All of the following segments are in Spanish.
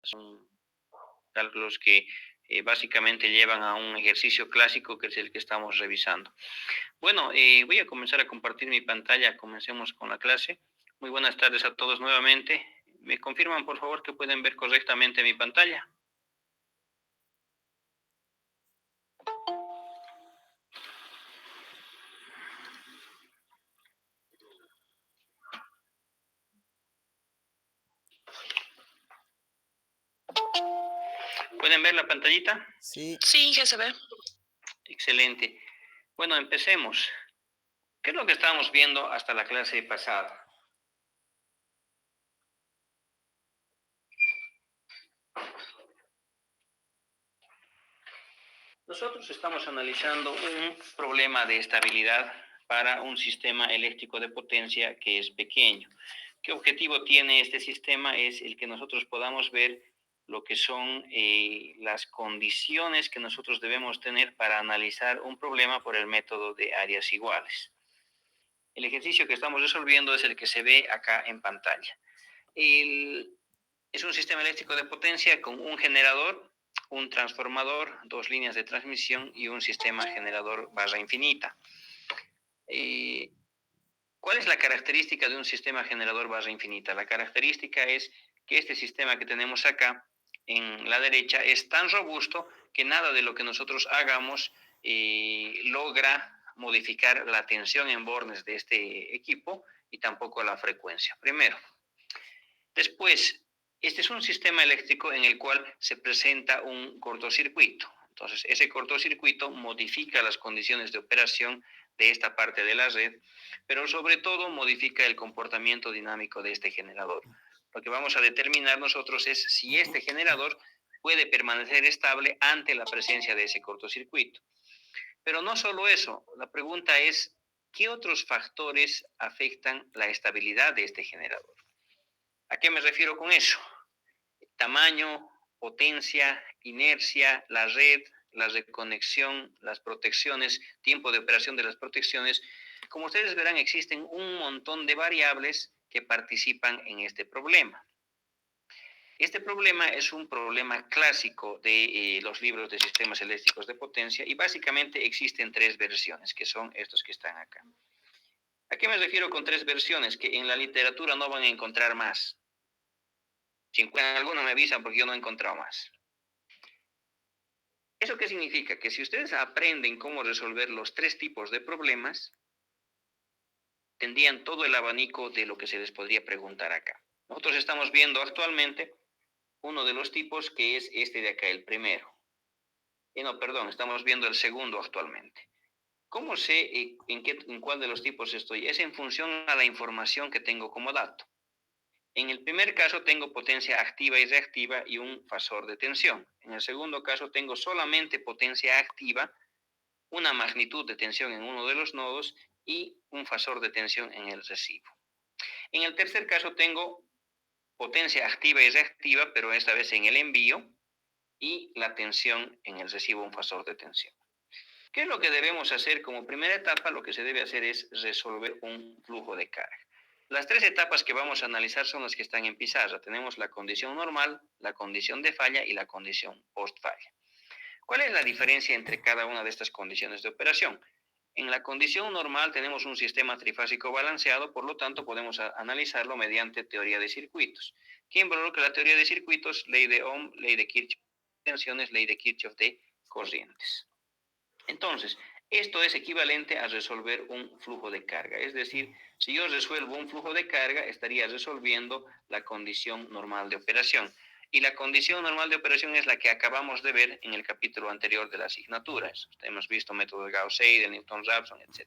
Son cálculos que básicamente llevan a un ejercicio clásico que es el que estamos revisando. Bueno, voy a comenzar a compartir mi pantalla. Comencemos con la clase. Muy buenas tardes a todos nuevamente. ¿Me confirman, por favor, que pueden ver correctamente mi pantalla? ¿Pueden ver la pantallita? Sí, Sí, ya se ve. Excelente. Bueno, empecemos. ¿Qué es lo que estábamos viendo hasta la clase pasada? Nosotros estamos analizando un problema de estabilidad para un sistema eléctrico de potencia que es pequeño. ¿Qué objetivo tiene este sistema? Es el que nosotros podamos ver lo que son las condiciones que nosotros debemos tener para analizar un problema por el método de áreas iguales. El ejercicio que estamos resolviendo es el que se ve acá en pantalla. Es un sistema eléctrico de potencia con un generador, un transformador, dos líneas de transmisión y un sistema generador barra infinita. ¿Cuál es la característica de un sistema generador barra infinita? La característica es que este sistema que tenemos acá en la derecha es tan robusto que nada de lo que nosotros hagamos logra modificar la tensión en bornes de este equipo y tampoco la frecuencia, primero. Después, este es un sistema eléctrico en el cual se presenta un cortocircuito. Entonces, ese cortocircuito modifica las condiciones de operación de esta parte de la red, pero sobre todo modifica el comportamiento dinámico de este generador. Lo que vamos a determinar nosotros es si este generador puede permanecer estable ante la presencia de ese cortocircuito. Pero no solo eso, la pregunta es, ¿qué otros factores afectan la estabilidad de este generador? ¿A qué me refiero con eso? Tamaño, potencia, inercia, la red, la reconexión, las protecciones, tiempo de operación de las protecciones. Como ustedes verán, existen un montón de variables que participan en este problema. Este problema es un problema clásico de los libros de sistemas eléctricos de potencia y básicamente existen tres versiones, que son estos que están acá. ¿A qué me refiero con tres versiones? Que en la literatura no van a encontrar más. Si encuentran alguno me avisan porque yo no he encontrado más. ¿Eso qué significa? Que si ustedes aprenden cómo resolver los tres tipos de problemas, tendrían todo el abanico de lo que se les podría preguntar acá. Nosotros estamos viendo actualmente uno de los tipos que es este de acá, el primero. Estamos viendo el segundo actualmente. ¿Cómo sé en cuál de los tipos estoy? Es en función a la información que tengo como dato. En el primer caso tengo potencia activa y reactiva y un fasor de tensión. En el segundo caso tengo solamente potencia activa, una magnitud de tensión en uno de los nodos y un fasor de tensión en el recibo. En el tercer caso tengo potencia activa y reactiva, pero esta vez en el envío, y la tensión en el recibo, un fasor de tensión. ¿Qué es lo que debemos hacer? Como primera etapa, lo que se debe hacer es resolver un flujo de carga. Las tres etapas que vamos a analizar son las que están en pizarra. Tenemos la condición normal, la condición de falla y la condición post-falla. ¿Cuál es la diferencia entre cada una de estas condiciones de operación? En la condición normal tenemos un sistema trifásico balanceado, por lo tanto podemos analizarlo mediante teoría de circuitos. ¿Qué involucra la teoría de circuitos? Ley de Ohm, ley de Kirchhoff de tensiones, ley de Kirchhoff de corrientes. Entonces, esto es equivalente a resolver un flujo de carga. Es decir, si yo resuelvo un flujo de carga, estaría resolviendo la condición normal de operación. Y la condición normal de operación es la que acabamos de ver en el capítulo anterior de la asignatura. Hemos visto método de Gauss-Seidel, Newton-Raphson, etc.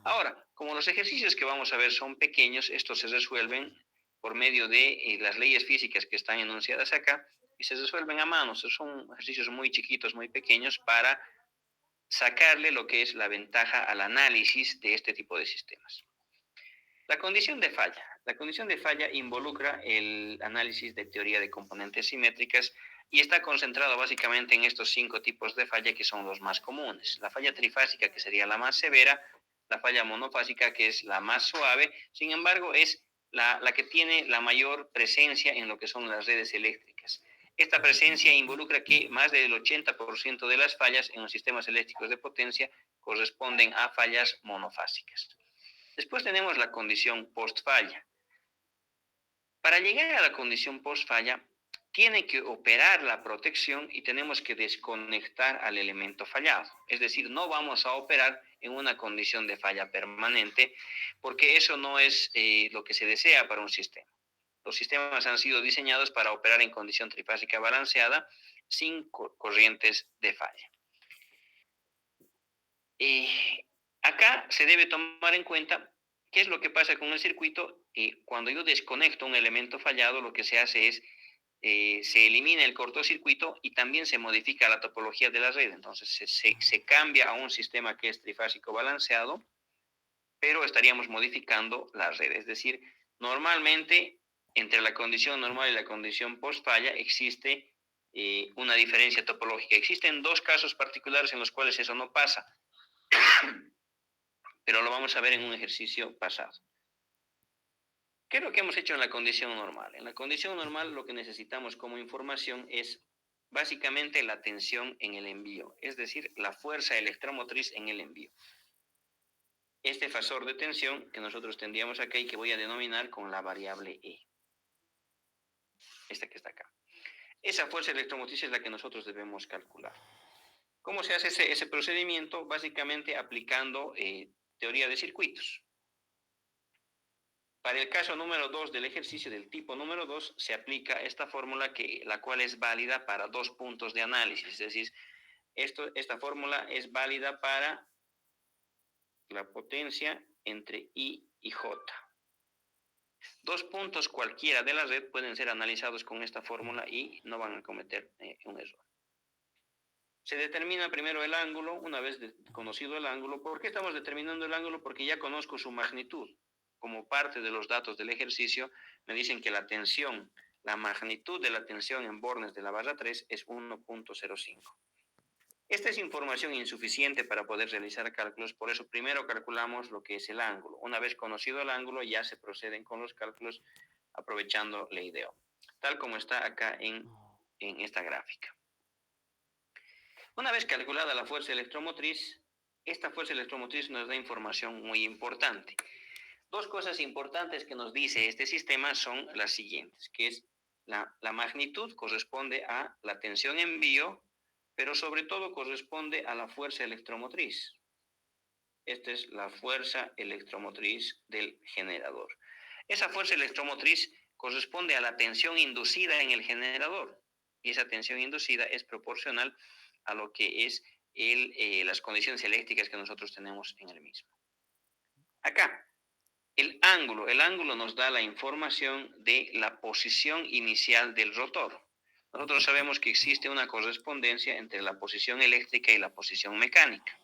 Ahora, como los ejercicios que vamos a ver son pequeños, estos se resuelven por medio de las leyes físicas que están enunciadas acá y se resuelven a mano. Son ejercicios muy chiquitos, muy pequeños para sacarle lo que es la ventaja al análisis de este tipo de sistemas. La condición de falla. La condición de falla involucra el análisis de teoría de componentes simétricas y está concentrado básicamente en estos 5 tipos de falla que son los más comunes. La falla trifásica, que sería la más severa, la falla monofásica, que es la más suave, sin embargo, es la que tiene la mayor presencia en lo que son las redes eléctricas. Esta presencia involucra que más del 80% de las fallas en los sistemas eléctricos de potencia corresponden a fallas monofásicas. Después tenemos la condición post-falla. Para llegar a la condición post-falla, tiene que operar la protección y tenemos que desconectar al elemento fallado. Es decir, no vamos a operar en una condición de falla permanente porque eso no es lo que se desea para un sistema. Los sistemas han sido diseñados para operar en condición trifásica balanceada sin corrientes de falla. Acá se debe tomar en cuenta qué es lo que pasa con el circuito. Cuando yo desconecto un elemento fallado, lo que se hace es se elimina el cortocircuito y también se modifica la topología de la red. Entonces se cambia a un sistema que es trifásico balanceado, pero estaríamos modificando la red. Es decir, normalmente entre la condición normal y la condición post-falla existe una diferencia topológica. Existen dos casos particulares en los cuales eso no pasa, pero lo vamos a ver en un ejercicio pasado. ¿Qué es lo que hemos hecho en la condición normal? En la condición normal lo que necesitamos como información es básicamente la tensión en el envío, es decir, la fuerza electromotriz en el envío. Este factor de tensión que nosotros tendríamos acá y que voy a denominar con la variable E. Esta que está acá. Esa fuerza electromotriz es la que nosotros debemos calcular. ¿Cómo se hace ese procedimiento? Básicamente aplicando teoría de circuitos. Para el caso número 2 del ejercicio del tipo número 2, se aplica esta fórmula la cual es válida para dos puntos de análisis. Es decir, esta fórmula es válida para la potencia entre I y J. Dos puntos cualquiera de la red pueden ser analizados con esta fórmula y no van a cometer un error. Se determina primero el ángulo. Una vez conocido el ángulo, ¿por qué estamos determinando el ángulo? Porque ya conozco su magnitud. Como parte de los datos del ejercicio, me dicen que la tensión, la magnitud de la tensión en bornes de la barra 3 es 1.05. Esta es información insuficiente para poder realizar cálculos, por eso primero calculamos lo que es el ángulo. Una vez conocido el ángulo, ya se proceden con los cálculos aprovechando la IDEO, tal como está acá en esta gráfica. Una vez calculada la fuerza electromotriz, esta fuerza electromotriz nos da información muy importante. Dos cosas importantes que nos dice este sistema son las siguientes, que es la magnitud corresponde a la tensión envío, pero sobre todo corresponde a la fuerza electromotriz. Esta es la fuerza electromotriz del generador. Esa fuerza electromotriz corresponde a la tensión inducida en el generador, y esa tensión inducida es proporcional a lo que es las condiciones eléctricas que nosotros tenemos en el mismo. Acá, el ángulo nos da la información de la posición inicial del rotor. Nosotros sabemos que existe una correspondencia entre la posición eléctrica y la posición mecánica.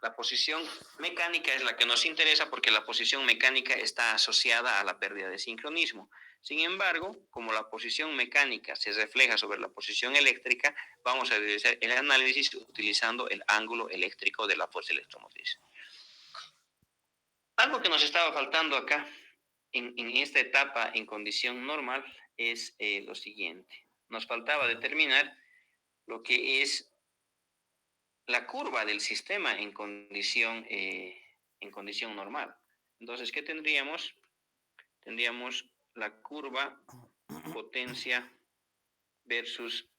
La posición mecánica es la que nos interesa porque la posición mecánica está asociada a la pérdida de sincronismo. Sin embargo, como la posición mecánica se refleja sobre la posición eléctrica, vamos a realizar el análisis utilizando el ángulo eléctrico de la fuerza electromotriz. Algo que nos estaba faltando acá en esta etapa en condición normal es lo siguiente. Nos faltaba determinar lo que es la curva del sistema en condición normal. Entonces, ¿qué tendríamos? Tendríamos la curva potencia versus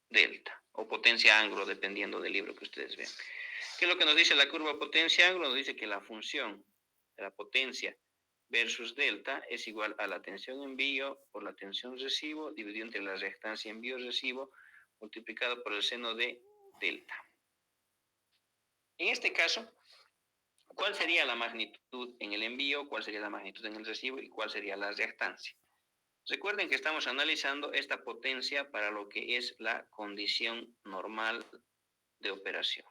delta, o potencia ángulo, dependiendo del libro que ustedes vean. ¿Qué es lo que nos dice la curva potencia ángulo? Nos dice que la función de la potencia versus delta es igual a la tensión envío por la tensión recibo dividido entre la reactancia envío-recibo multiplicado por el seno de delta. En este caso, ¿cuál sería la magnitud en el envío? ¿Cuál sería la magnitud en el recibo? ¿Y cuál sería la reactancia? Recuerden que estamos analizando esta potencia para lo que es la condición normal de operación.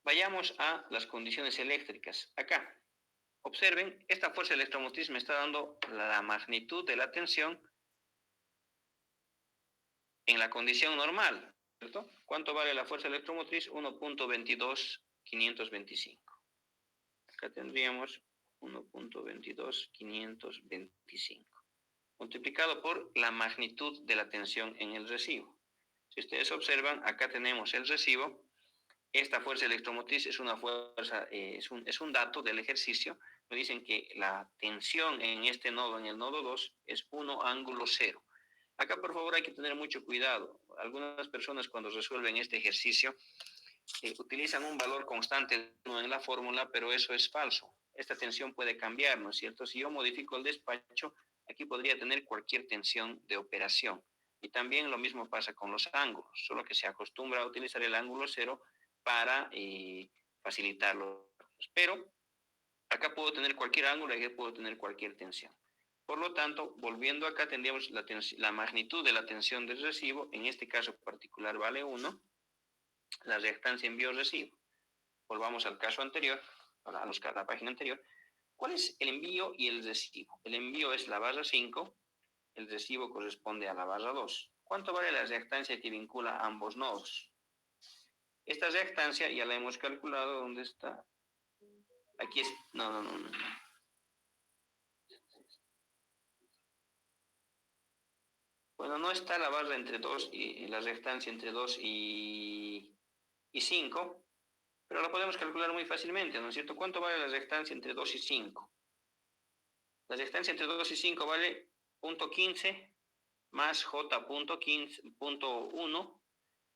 Vayamos a las condiciones eléctricas. Acá, observen, esta fuerza electromotriz me está dando la magnitud de la tensión en la condición normal, ¿cierto? ¿Cuánto vale la fuerza electromotriz? 1.22525. Acá tendríamos 1.22525, multiplicado por la magnitud de la tensión en el recibo. Si ustedes observan, acá tenemos el recibo. Esta fuerza electromotriz es una fuerza, es un dato del ejercicio. Me dicen que la tensión en este nodo, en el nodo 2, es 1 ángulo 0. Acá, por favor, hay que tener mucho cuidado. Algunas personas cuando resuelven este ejercicio utilizan un valor constante en la fórmula, pero eso es falso. Esta tensión puede cambiar, ¿no es cierto? Si yo modifico el despacho, aquí podría tener cualquier tensión de operación. Y también lo mismo pasa con los ángulos, solo que se acostumbra a utilizar el ángulo 0 para facilitarlo. Pero acá puedo tener cualquier ángulo y aquí puedo tener cualquier tensión. Por lo tanto, volviendo acá, tendríamos la magnitud de la tensión del recibo. En este caso particular vale 1. La reactancia envío-recibo. Volvamos al caso anterior, a la página anterior. ¿Cuál es el envío y el recibo? El envío es la barra 5, el recibo corresponde a la barra 2. ¿Cuánto vale la reactancia que vincula ambos nodos? Esta reactancia ya la hemos calculado. ¿Dónde está? Aquí es. No. Bueno, no está la barra entre 2 y la reactancia entre 2 y 5, pero la podemos calcular muy fácilmente, ¿no es cierto? ¿Cuánto vale la reactancia entre 2 y 5? La reactancia entre 2 y 5 vale 0.15 más J.1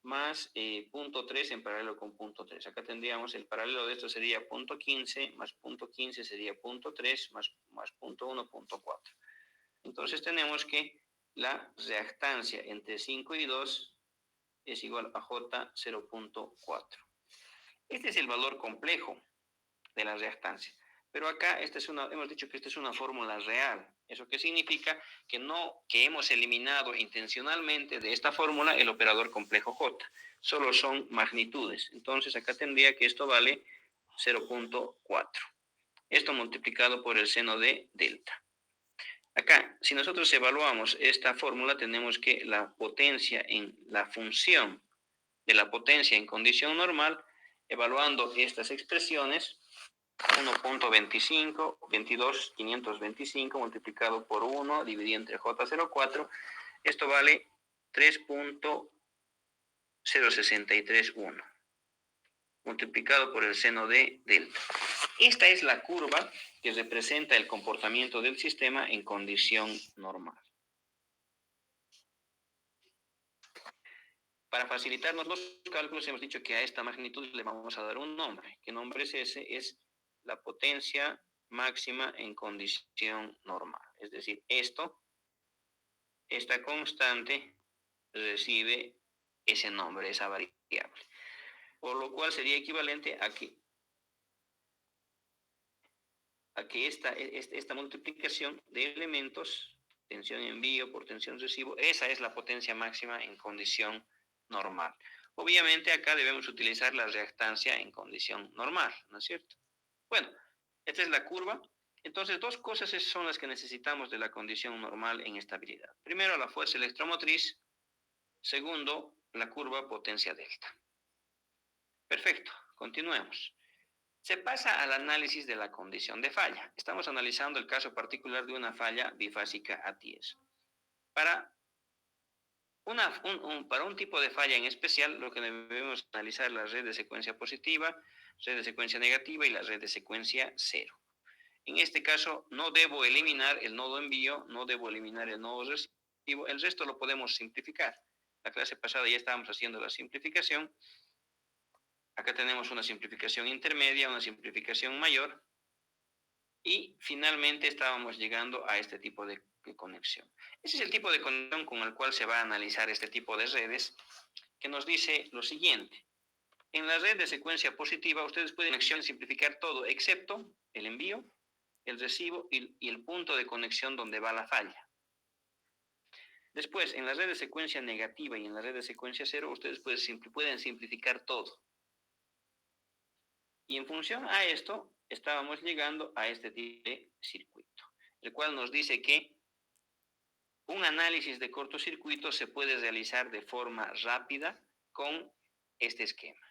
más 0.3 en paralelo con 0.3. Acá tendríamos el paralelo de esto sería 0.15 más 0.15 sería 0.3 más 0.1, 0.4. Entonces tenemos que la reactancia entre 5 y 2 es igual a J 0.4. Este es el valor complejo de la reactancia. Pero acá hemos dicho que esta es una fórmula real. ¿Eso qué significa? Que hemos eliminado intencionalmente de esta fórmula el operador complejo J. Solo son magnitudes. Entonces acá tendría que esto vale 0.4. Esto multiplicado por el seno de delta. Acá, si nosotros evaluamos esta fórmula, tenemos que la potencia en la función de la potencia en condición normal, evaluando estas expresiones, 1.25, 22.525 multiplicado por 1 dividido entre J04, esto vale 3.0631 multiplicado por el seno de delta. Esta es la curva que representa el comportamiento del sistema en condición normal. Para facilitarnos los cálculos hemos dicho que a esta magnitud le vamos a dar un nombre. ¿Qué nombre es ese? Es la potencia máxima en condición normal. Es decir, esta constante recibe ese nombre, esa variable. Por lo cual sería equivalente a que esta multiplicación de elementos, tensión envío por tensión recibo, esa es la potencia máxima en condición normal. Obviamente acá debemos utilizar la reactancia en condición normal, ¿no es cierto? Bueno, esta es la curva. Entonces, dos cosas son las que necesitamos de la condición normal en estabilidad. Primero, la fuerza electromotriz. Segundo, la curva potencia delta. Perfecto, continuemos. Se pasa al análisis de la condición de falla. Estamos analizando el caso particular de una falla bifásica ATIES. Para un tipo de falla en especial, lo que debemos analizar es la red de secuencia positiva, red de secuencia negativa y la red de secuencia cero. En este caso, no debo eliminar el nodo envío, no debo eliminar el nodo recibo, el resto lo podemos simplificar. La clase pasada ya estábamos haciendo la simplificación. Acá tenemos una simplificación intermedia, una simplificación mayor. Y finalmente estábamos llegando a este tipo de conexión. Ese es el tipo de conexión con el cual se va a analizar este tipo de redes, que nos dice lo siguiente. En la red de secuencia positiva, ustedes pueden simplificar todo, excepto el envío, el recibo y el punto de conexión donde va la falla. Después, en la red de secuencia negativa y en la red de secuencia cero, ustedes pueden simplificar todo. Y en función a esto, estábamos llegando a este tipo de circuito, el cual nos dice que un análisis de cortocircuito se puede realizar de forma rápida con este esquema.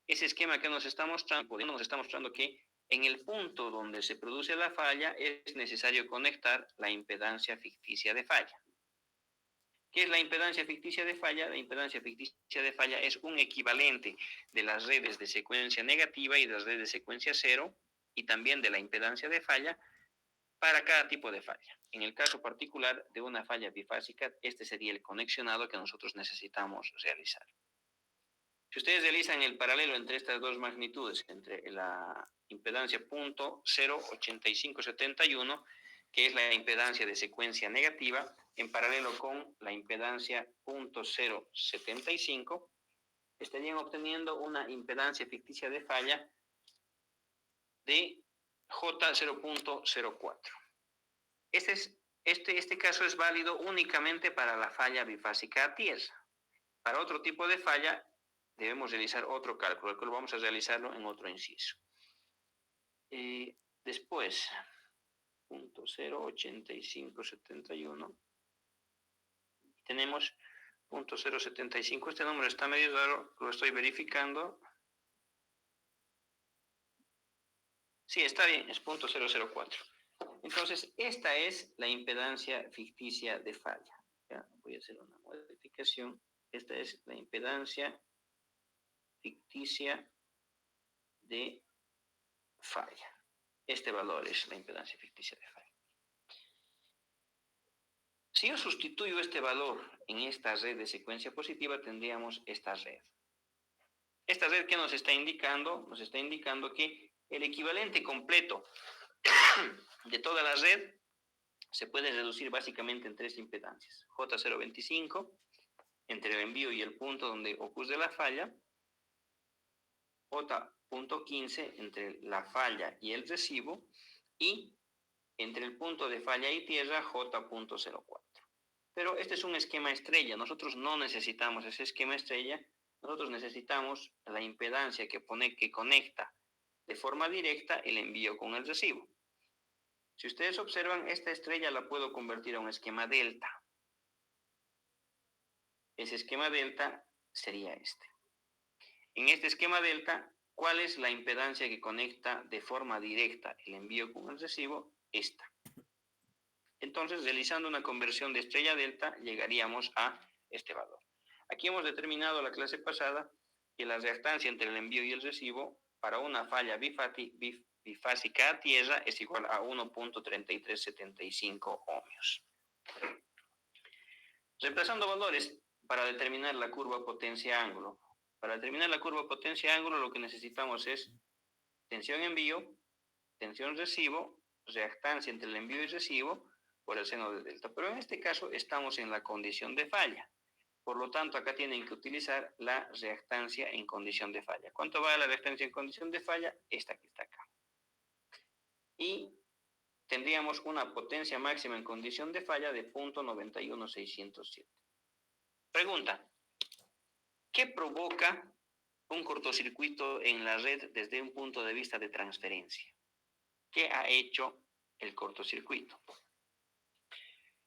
Ese esquema que nos está mostrando que en el punto donde se produce la falla es necesario conectar la impedancia ficticia de falla. ¿Qué es la impedancia ficticia de falla? La impedancia ficticia de falla es un equivalente de las redes de secuencia negativa y de las redes de secuencia cero y también de la impedancia de falla para cada tipo de falla. En el caso particular de una falla bifásica, este sería el conexionado que nosotros necesitamos realizar. Si ustedes realizan el paralelo entre estas dos magnitudes, entre la impedancia .08571, que es la impedancia de secuencia negativa, en paralelo con la impedancia .075, estarían obteniendo una impedancia ficticia de falla de J0.04. Este caso es válido únicamente para la falla bifásica a tierra. Para otro tipo de falla, debemos realizar otro cálculo, que lo vamos a realizarlo en otro inciso. Después, .08571, tenemos .075. Este número está medio raro, lo estoy verificando. Sí, está bien, es .004. Entonces, esta es la impedancia ficticia de falla. Ya, voy a hacer una modificación. Esta es la impedancia ficticia de falla. Este valor es la impedancia ficticia de falla. Si yo sustituyo este valor en esta red de secuencia positiva, tendríamos esta red. Esta red, ¿qué nos está indicando? Nos está indicando que el equivalente completo de toda la red se puede reducir básicamente en tres impedancias. J025, entre el envío y el punto donde ocurre la falla. J.15, entre la falla y el recibo. Y entre el punto de falla y tierra, J.04. Pero este es un esquema estrella. Nosotros no necesitamos ese esquema estrella. Nosotros necesitamos la impedancia que conecta de forma directa el envío con el recibo. Si ustedes observan, esta estrella la puedo convertir a un esquema delta. Ese esquema delta sería este. En este esquema delta, ¿cuál es la impedancia que conecta de forma directa el envío con el recibo? Esta. Entonces, realizando una conversión de estrella delta, llegaríamos a este valor. Aquí hemos determinado la clase pasada que la reactancia entre el envío y el recibo para una falla bifásica a tierra es igual a 1.3375 ohmios. Reemplazando valores para determinar la curva potencia-ángulo. Para determinar la curva potencia-ángulo lo que necesitamos es tensión envío, tensión recibo, reactancia entre el envío y recibo por el seno de delta. Pero en este caso estamos en la condición de falla. Por lo tanto, acá tienen que utilizar la reactancia en condición de falla. ¿Cuánto va la reactancia en condición de falla? Esta que está acá. Y tendríamos una potencia máxima en condición de falla de 0.91607. Pregunta: ¿qué provoca un cortocircuito en la red desde un punto de vista de transferencia? ¿Qué ha hecho el cortocircuito?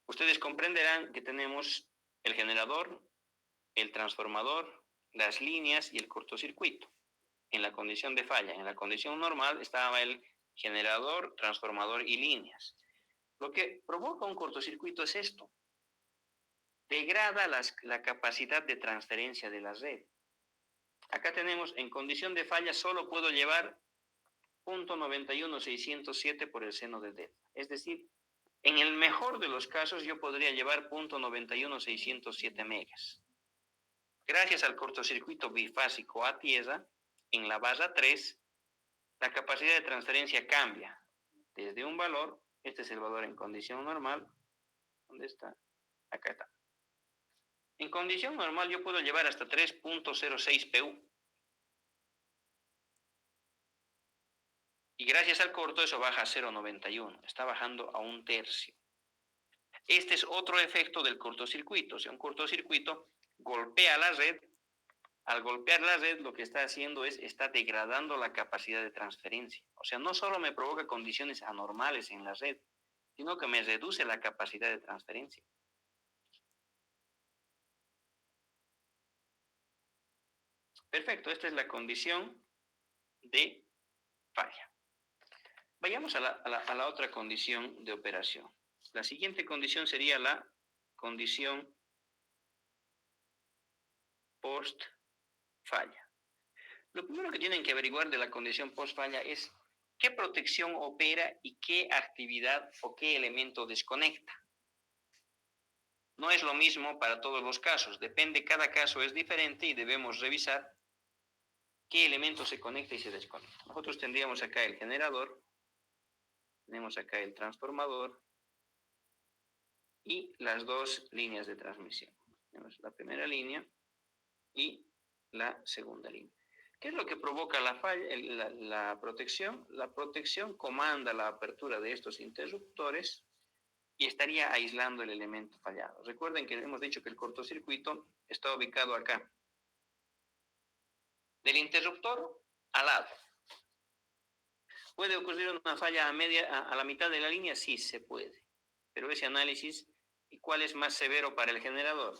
Ustedes comprenderán que tenemos el generador, el transformador, las líneas y el cortocircuito en la condición de falla. En la condición normal estaba el generador, transformador y líneas. Lo que provoca un cortocircuito es esto. Degrada la capacidad de transferencia de la red. Acá tenemos, en condición de falla, solo puedo llevar 0.91607 por el seno de delta. Es decir, en el mejor de los casos yo podría llevar 0.91607 megas. Gracias al cortocircuito bifásico a tierra, en la barra 3, la capacidad de transferencia cambia. Desde un valor, este es el valor en condición normal. ¿Dónde está? Acá está. En condición normal yo puedo llevar hasta 3.06 PU. Y gracias al corto eso baja a 0.91. Está bajando a 1/3. Este es otro efecto del cortocircuito. Si un cortocircuito golpea la red, al golpear la red lo que está haciendo está degradando la capacidad de transferencia. O sea, no solo me provoca condiciones anormales en la red, sino que me reduce la capacidad de transferencia. Perfecto, esta es la condición de falla. Vayamos a la otra condición de operación. La siguiente condición sería la condición post-falla. Lo primero que tienen que averiguar de la condición post-falla es qué protección opera y qué actividad o qué elemento desconecta. No es lo mismo para todos los casos, depende, cada caso es diferente y debemos revisar qué elemento se conecta y se desconecta. Nosotros tendríamos acá el generador, tenemos acá el transformador y las dos líneas de transmisión. Tenemos la primera línea y la segunda línea. ¿Qué es lo que provoca la falla, la protección? La protección comanda la apertura de estos interruptores y estaría aislando el elemento fallado. Recuerden que hemos dicho que el cortocircuito está ubicado acá. Del interruptor al lado. ¿Puede ocurrir una falla a la mitad de la línea? Sí, se puede. Pero ese análisis, ¿y cuál es más severo para el generador?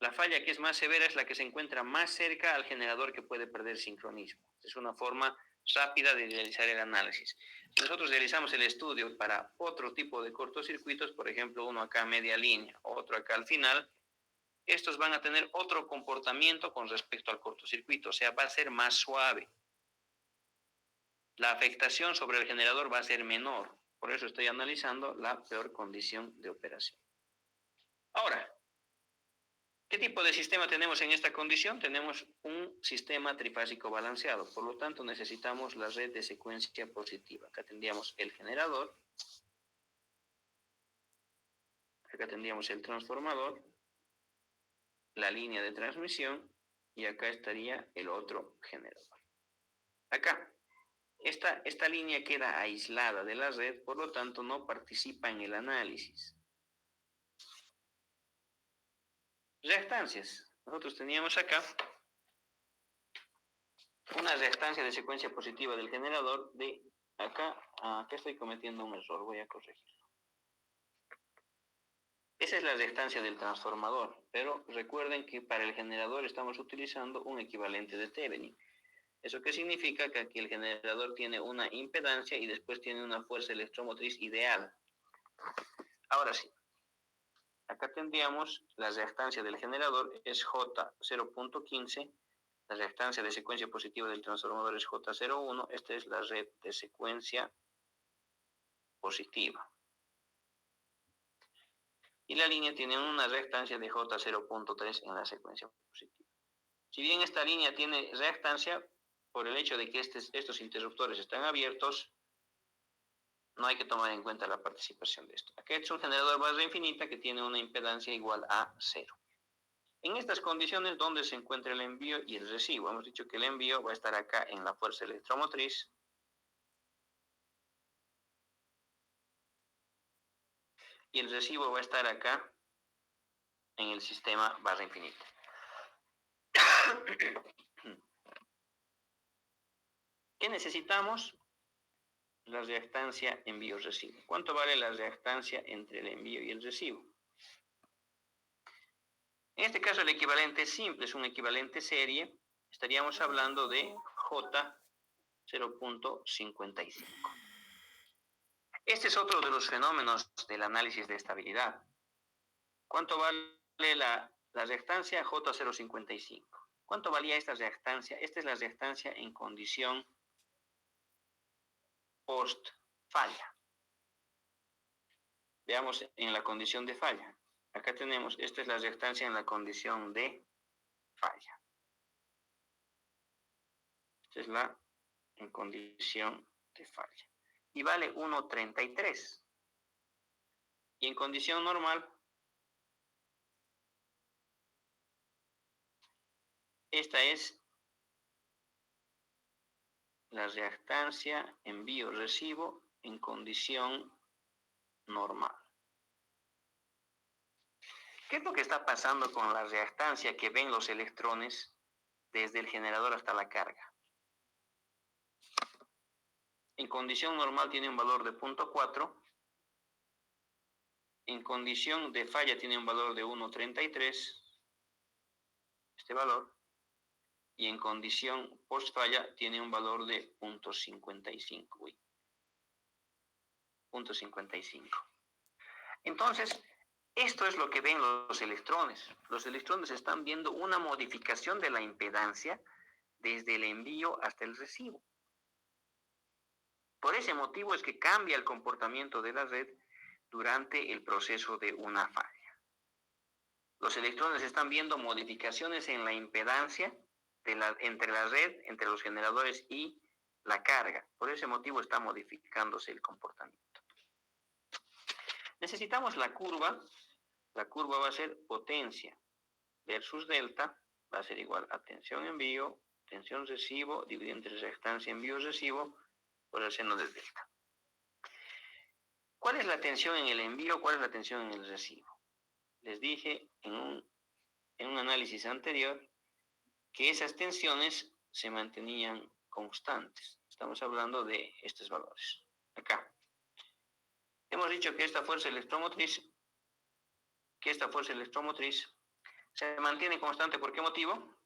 La falla que es más severa es la que se encuentra más cerca al generador, que puede perder sincronismo. Es una forma rápida de realizar el análisis. Si nosotros realizamos el estudio para otro tipo de cortocircuitos, por ejemplo, uno acá a media línea, otro acá al final, estos van a tener otro comportamiento con respecto al cortocircuito, o sea, va a ser más suave. La afectación sobre el generador va a ser menor. Por eso estoy analizando la peor condición de operación. Ahora, ¿qué tipo de sistema tenemos en esta condición? Tenemos un sistema trifásico balanceado, por lo tanto necesitamos la red de secuencia positiva. Acá tendríamos el generador, acá tendríamos el transformador, la línea de transmisión y acá estaría el otro generador. Acá, esta línea queda aislada de la red, por lo tanto no participa en el análisis. Reactancias. Nosotros teníamos acá una reactancia de secuencia positiva del generador de acá. Acá estoy cometiendo un error, voy a corregirlo. Esa es la reactancia del transformador, pero recuerden que para el generador estamos utilizando un equivalente de Thevenin. ¿Eso qué significa? Que aquí el generador tiene una impedancia y después tiene una fuerza electromotriz ideal. Ahora sí, acá tendríamos la reactancia del generador es J0.15, la reactancia de secuencia positiva del transformador es J01, esta es la red de secuencia positiva. Y la línea tiene una reactancia de J0.3 en la secuencia positiva. Si bien esta línea tiene reactancia, por el hecho de que estos interruptores están abiertos, no hay que tomar en cuenta la participación de esto. Aquí es un generador barra infinita que tiene una impedancia igual a 0. En estas condiciones, ¿dónde se encuentra el envío y el recibo? Hemos dicho que el envío va a estar acá en la fuerza electromotriz. Y el recibo va a estar acá en el sistema barra infinita. ¿Qué necesitamos? La reactancia envío-recibo. ¿Cuánto vale la reactancia entre el envío y el recibo? En este caso el equivalente simple es un equivalente serie. Estaríamos hablando de J0.55. Este es otro de los fenómenos del análisis de estabilidad. ¿Cuánto vale la reactancia? J0.55. ¿Cuánto valía esta reactancia? Esta es la reactancia en condición post-falla. Veamos en la condición de falla. Acá tenemos, esta es la reactancia en la condición de falla. Esta es la en condición de falla. Y vale 1.33. Y en condición normal, esta es la reactancia envío-recibo en condición normal. ¿Qué es lo que está pasando con la reactancia que ven los electrones desde el generador hasta la carga? En condición normal tiene un valor de 0.4. En condición de falla tiene un valor de 1.33. Este valor. y en condición post falla tiene un valor de 0.55. 0.55. Entonces, esto es lo que ven los electrones. Los electrones están viendo una modificación de la impedancia desde el envío hasta el recibo. Por ese motivo es que cambia el comportamiento de la red durante el proceso de una falla. Los electrones están viendo modificaciones en la impedancia entre la red, entre los generadores y la carga. Por ese motivo está modificándose el comportamiento. Necesitamos la curva. La curva va a ser potencia versus delta, va a ser igual a tensión envío, tensión recibo, dividido entre reactancia envío-recibo, por el seno de delta. ¿Cuál es la tensión en el envío? ¿Cuál es la tensión en el recibo? Les dije en un análisis anterior que esas tensiones se mantenían constantes. Estamos hablando de estos valores. Acá. Hemos dicho que esta fuerza electromotriz se mantiene constante. ¿Por qué motivo?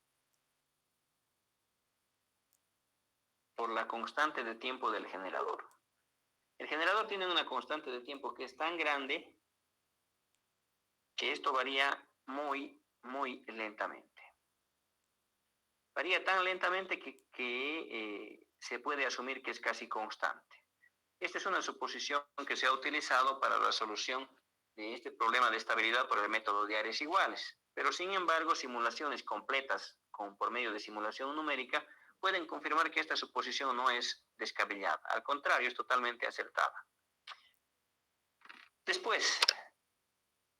Por la constante de tiempo del generador. El generador tiene una constante de tiempo que es tan grande que esto varía muy, muy lentamente. Varía tan lentamente que se puede asumir que es casi constante. Esta es una suposición que se ha utilizado para la solución de este problema de estabilidad por el método de áreas iguales. Pero sin embargo, simulaciones completas por medio de simulación numérica pueden confirmar que esta suposición no es descabellada. Al contrario, es totalmente acertada. Después,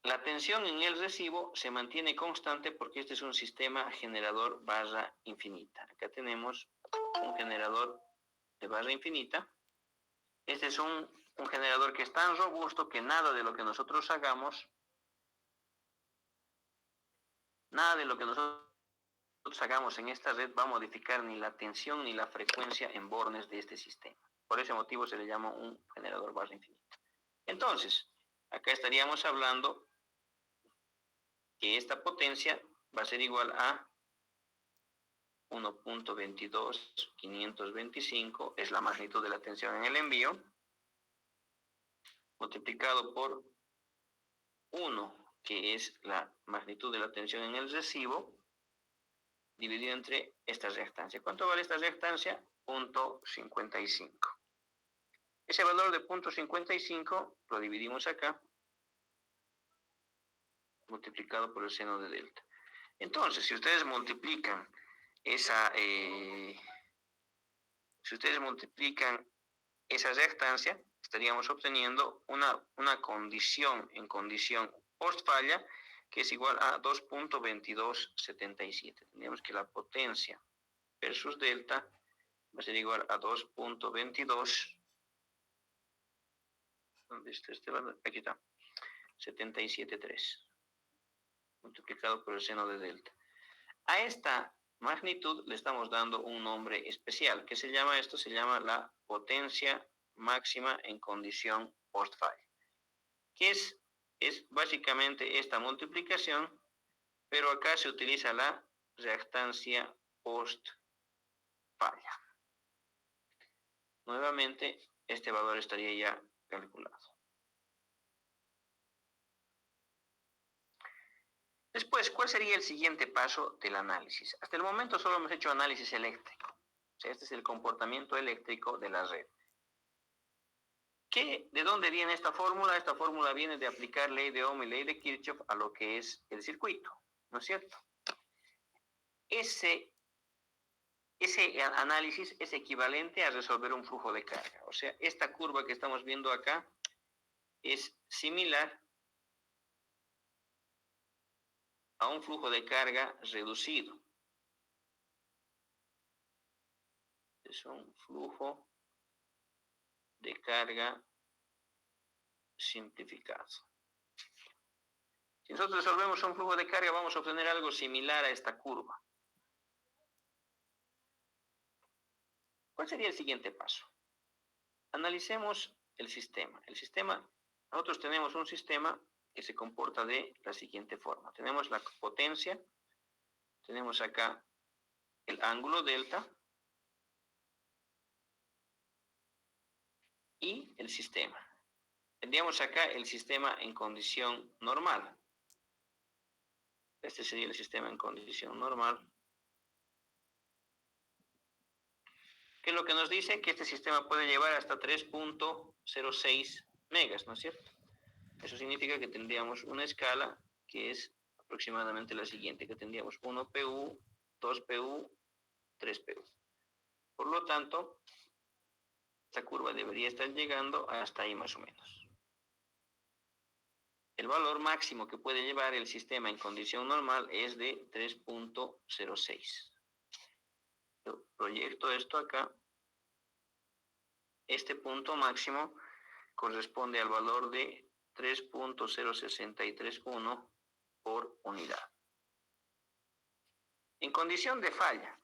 la tensión en el recibo se mantiene constante porque este es un sistema generador barra infinita. Acá tenemos un generador de barra infinita. Este es un generador que es tan robusto que nada de lo que nosotros hagamos en esta red va a modificar ni la tensión ni la frecuencia en bornes de este sistema. Por ese motivo se le llama un generador barra infinita. Entonces, acá estaríamos hablando que esta potencia va a ser igual a 1.22525, es la magnitud de la tensión en el envío, multiplicado por 1, que es la magnitud de la tensión en el recibo, dividido entre esta reactancia. ¿Cuánto vale esta reactancia? 0.55. Ese valor de 0.55 lo dividimos acá, multiplicado por el seno de delta. Entonces, si ustedes multiplican esa reactancia, estaríamos obteniendo una condición en condición post falla que es igual a 2.2277. Tendríamos que la potencia versus delta va a ser igual a 2.22. ¿Dónde está este valor? Aquí está. 77.3 multiplicado por el seno de delta. A esta magnitud le estamos dando un nombre especial. ¿Qué se llama esto? Se llama la potencia máxima en condición post-falla. Que es básicamente esta multiplicación, pero acá se utiliza la reactancia post-falla. Nuevamente, este valor estaría ya calculado. Después, ¿cuál sería el siguiente paso del análisis? Hasta el momento solo hemos hecho análisis eléctrico. O sea, este es el comportamiento eléctrico de la red. ¿De dónde viene esta fórmula? Esta fórmula viene de aplicar ley de Ohm y ley de Kirchhoff a lo que es el circuito, ¿no es cierto? Ese análisis es equivalente a resolver un flujo de carga. O sea, esta curva que estamos viendo acá es similar a un flujo de carga reducido. Es un flujo de carga simplificado. Si nosotros resolvemos un flujo de carga, vamos a obtener algo similar a esta curva. ¿Cuál sería el siguiente paso? Analicemos el sistema. Nosotros tenemos un sistema que se comporta de la siguiente forma. Tenemos la potencia, tenemos acá el ángulo delta y el sistema. Tendríamos acá el sistema en condición normal. Este sería el sistema en condición normal. ¿Qué es lo que nos dice? Que este sistema puede llevar hasta 3.06 megas, ¿no es cierto? Eso significa que tendríamos una escala que es aproximadamente la siguiente, que tendríamos 1 PU, 2 PU, 3 PU. Por lo tanto, esta curva debería estar llegando hasta ahí más o menos. El valor máximo que puede llevar el sistema en condición normal es de 3.06. Yo proyecto esto acá. Este punto máximo corresponde al valor de 3.0631 por unidad. En condición de falla,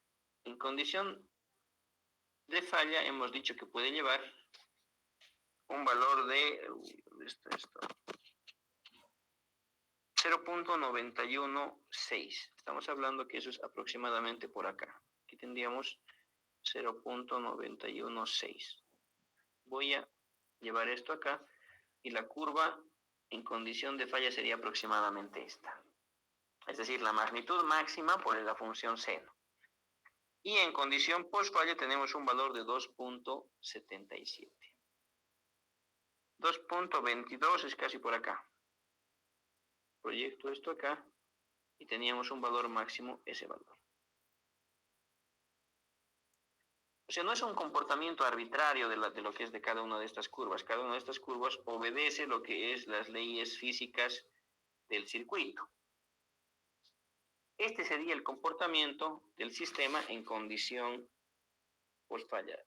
hemos dicho que puede llevar un valor de 0.916. Estamos hablando que eso es aproximadamente por acá. Aquí tendríamos 0.916. Voy a llevar esto acá y la curva en condición de falla sería aproximadamente esta. Es decir, la magnitud máxima por la función seno. Y en condición post falla tenemos un valor de 2.77. 2.22 es casi por acá. Proyecto esto acá y teníamos un valor máximo, ese valor. O sea, no es un comportamiento arbitrario de lo que es de cada una de estas curvas. Cada una de estas curvas obedece lo que es las leyes físicas del circuito. Este sería el comportamiento del sistema en condición post falla.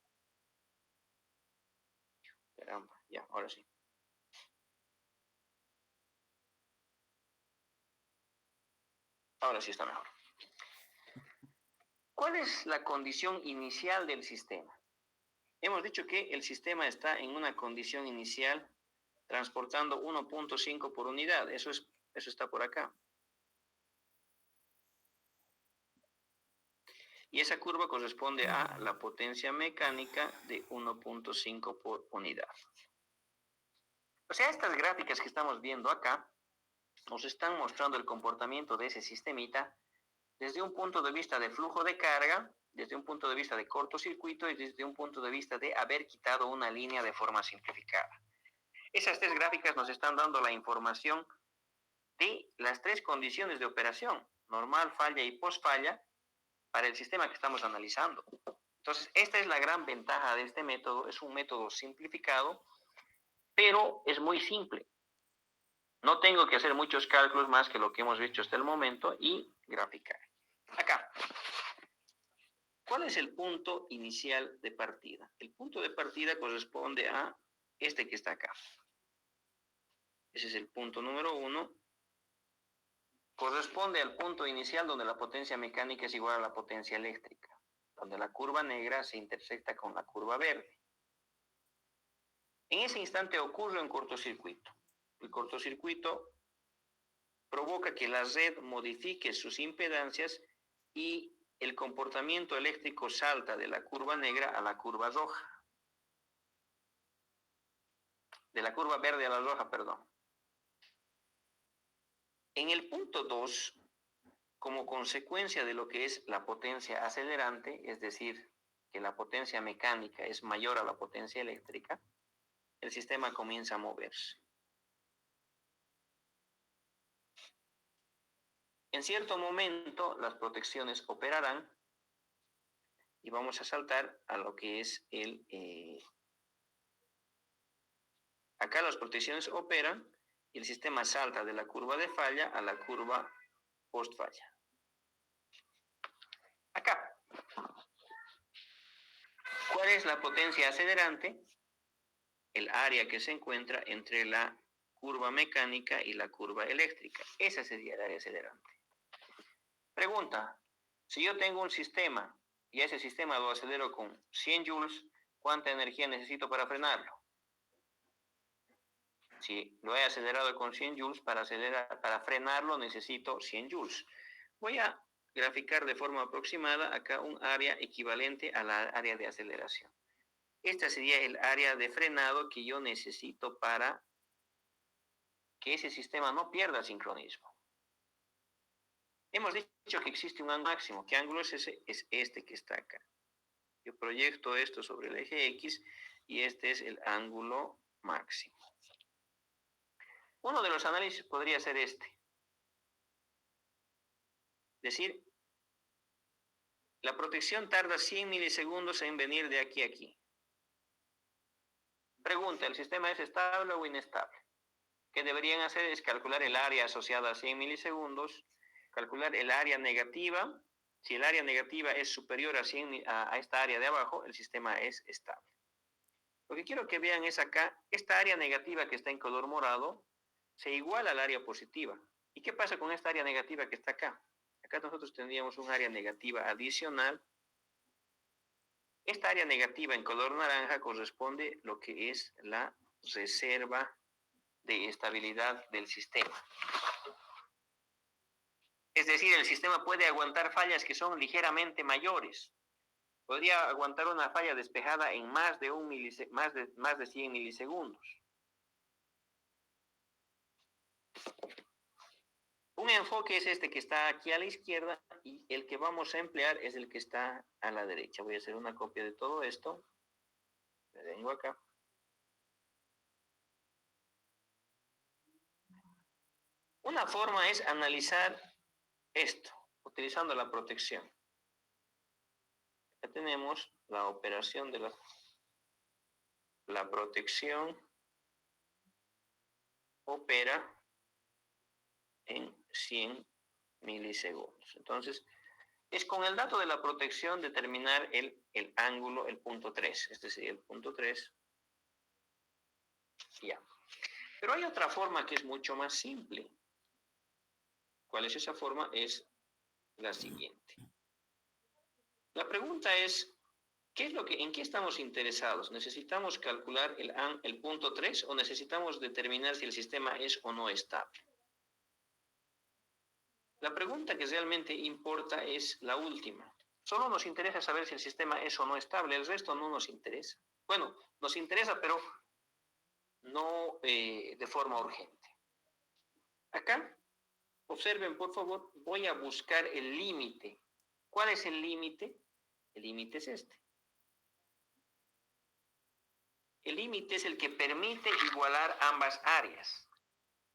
Caramba, ya, ahora sí. Ahora sí está mejor. ¿Cuál es la condición inicial del sistema? Hemos dicho que el sistema está en una condición inicial transportando 1.5 por unidad. Eso está por acá. Y esa curva corresponde a la potencia mecánica de 1.5 por unidad. O sea, estas gráficas que estamos viendo acá nos están mostrando el comportamiento de ese sistemita desde un punto de vista de flujo de carga, desde un punto de vista de cortocircuito y desde un punto de vista de haber quitado una línea de forma simplificada. Esas tres gráficas nos están dando la información de las tres condiciones de operación, normal, falla y post falla, para el sistema que estamos analizando. Entonces, esta es la gran ventaja de este método. Es un método simplificado, pero es muy simple. No tengo que hacer muchos cálculos más que lo que hemos hecho hasta el momento y graficar. Acá. ¿Cuál es el punto inicial de partida? El punto de partida corresponde a este que está acá. Ese es el punto número 1. Corresponde al punto inicial donde la potencia mecánica es igual a la potencia eléctrica, donde la curva negra se intersecta con la curva verde. En ese instante ocurre un cortocircuito. El cortocircuito provoca que la red modifique sus impedancias y el comportamiento eléctrico salta de la curva negra a la curva roja. De la curva verde a la roja, perdón. En el punto 2, como consecuencia de lo que es la potencia acelerante, es decir, que la potencia mecánica es mayor a la potencia eléctrica, el sistema comienza a moverse. En cierto momento, las protecciones operarán y vamos a saltar a lo que es acá las protecciones operan y el sistema salta de la curva de falla a la curva post falla. Acá. ¿Cuál es la potencia acelerante? El área que se encuentra entre la curva mecánica y la curva eléctrica. Esa sería el área acelerante. Pregunta, si yo tengo un sistema y a ese sistema lo acelero con 100 joules, ¿cuánta energía necesito para frenarlo? Si lo he acelerado con 100 joules, para frenarlo necesito 100 joules. Voy a graficar de forma aproximada acá un área equivalente a la área de aceleración. Esta sería el área de frenado que yo necesito para que ese sistema no pierda sincronismo. Hemos dicho que existe un ángulo máximo. ¿Qué ángulo es ese? Es este que está acá. Yo proyecto esto sobre el eje X y este es el ángulo máximo. Uno de los análisis podría ser este. Es decir, la protección tarda 100 milisegundos en venir de aquí a aquí. Pregunta, ¿el sistema es estable o inestable? ¿Qué deberían hacer? Es calcular el área asociada a 100 milisegundos, calcular el área negativa. Si el área negativa es superior a esta área de abajo, el sistema es estable. Lo que quiero que vean es acá, esta área negativa que está en color morado, se iguala al área positiva. ¿Y qué pasa con esta área negativa que está acá? Acá nosotros tendríamos un área negativa adicional. Esta área negativa en color naranja corresponde a lo que es la reserva de estabilidad del sistema. Es decir, el sistema puede aguantar fallas que son ligeramente mayores. Podría aguantar una falla despejada en más de 100 milisegundos. Un enfoque es este que está aquí a la izquierda y el que vamos a emplear es el que está a la derecha. Voy a hacer una copia de todo esto. Me vengo acá. Una forma es analizar esto, utilizando la protección. Acá tenemos la operación de la protección opera en 100 milisegundos. Entonces, es con el dato de la protección determinar el ángulo, el punto 3. Este sería el punto 3. Ya. Pero hay otra forma que es mucho más simple. ¿Cuál es esa forma? Es la siguiente. La pregunta es, ¿en qué estamos interesados? ¿Necesitamos calcular el punto 3 o necesitamos determinar si el sistema es o no estable? La pregunta que realmente importa es la última. Solo nos interesa saber si el sistema es o no estable, el resto no nos interesa. Bueno, nos interesa, pero no de forma urgente. Acá, observen por favor, voy a buscar el límite. ¿Cuál es el límite? El límite es este. El límite es el que permite igualar ambas áreas,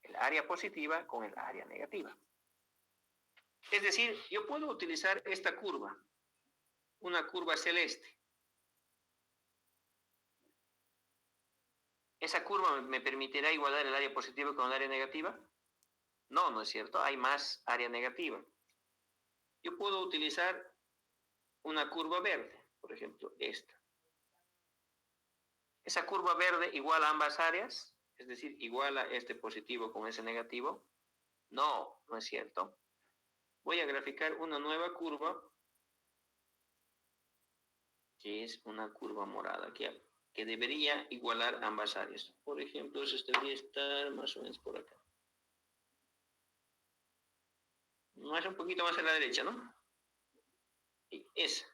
el área positiva con el área negativa. Es decir, yo puedo utilizar esta curva, una curva celeste. ¿Esa curva me permitirá igualar el área positiva con el área negativa? No, no es cierto, hay más área negativa. Yo puedo utilizar una curva verde, por ejemplo, esta. ¿Esa curva verde iguala ambas áreas? Es decir, ¿iguala este positivo con ese negativo? No, no es cierto. Voy a graficar una nueva curva, que es una curva morada, que debería igualar ambas áreas. Por ejemplo, eso debería estar más o menos por acá. Más un poquito más a la derecha, ¿no? Y esa.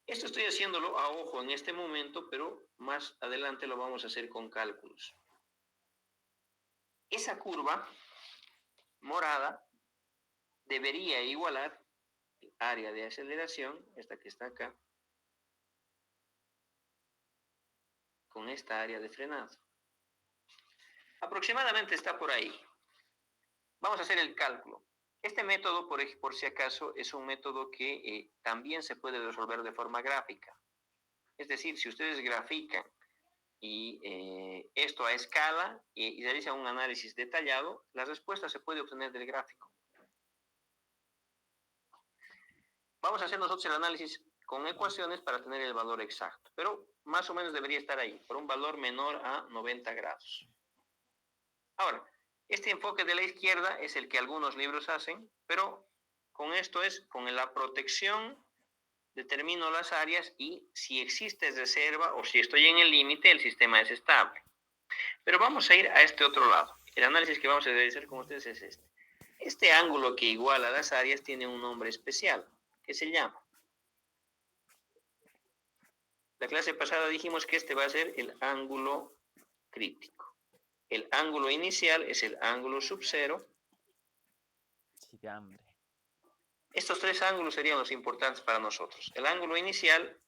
Esto estoy haciéndolo a ojo en este momento, pero más adelante lo vamos a hacer con cálculos. Esa curva morada debería igualar el área de aceleración, esta que está acá, con esta área de frenado. Aproximadamente está por ahí. Vamos a hacer el cálculo. Este método, por si acaso, es un método que también se puede resolver de forma gráfica. Es decir, si ustedes grafican y esto a escala y realizan un análisis detallado, la respuesta se puede obtener del gráfico. Vamos a hacer nosotros el análisis con ecuaciones para tener el valor exacto, pero más o menos debería estar ahí, por un valor menor a 90 grados. Ahora, este enfoque de la izquierda es el que algunos libros hacen, pero con esto con la protección determino las áreas y si existe reserva o si estoy en el límite, el sistema es estable. Pero vamos a ir a este otro lado. El análisis que vamos a realizar con ustedes es este. Este ángulo que iguala las áreas tiene un nombre especial, que se llama. La clase pasada dijimos que este va a ser el ángulo crítico. El ángulo inicial es el ángulo subcero. Sí, de hambre. Estos tres ángulos serían los importantes para nosotros. El ángulo inicial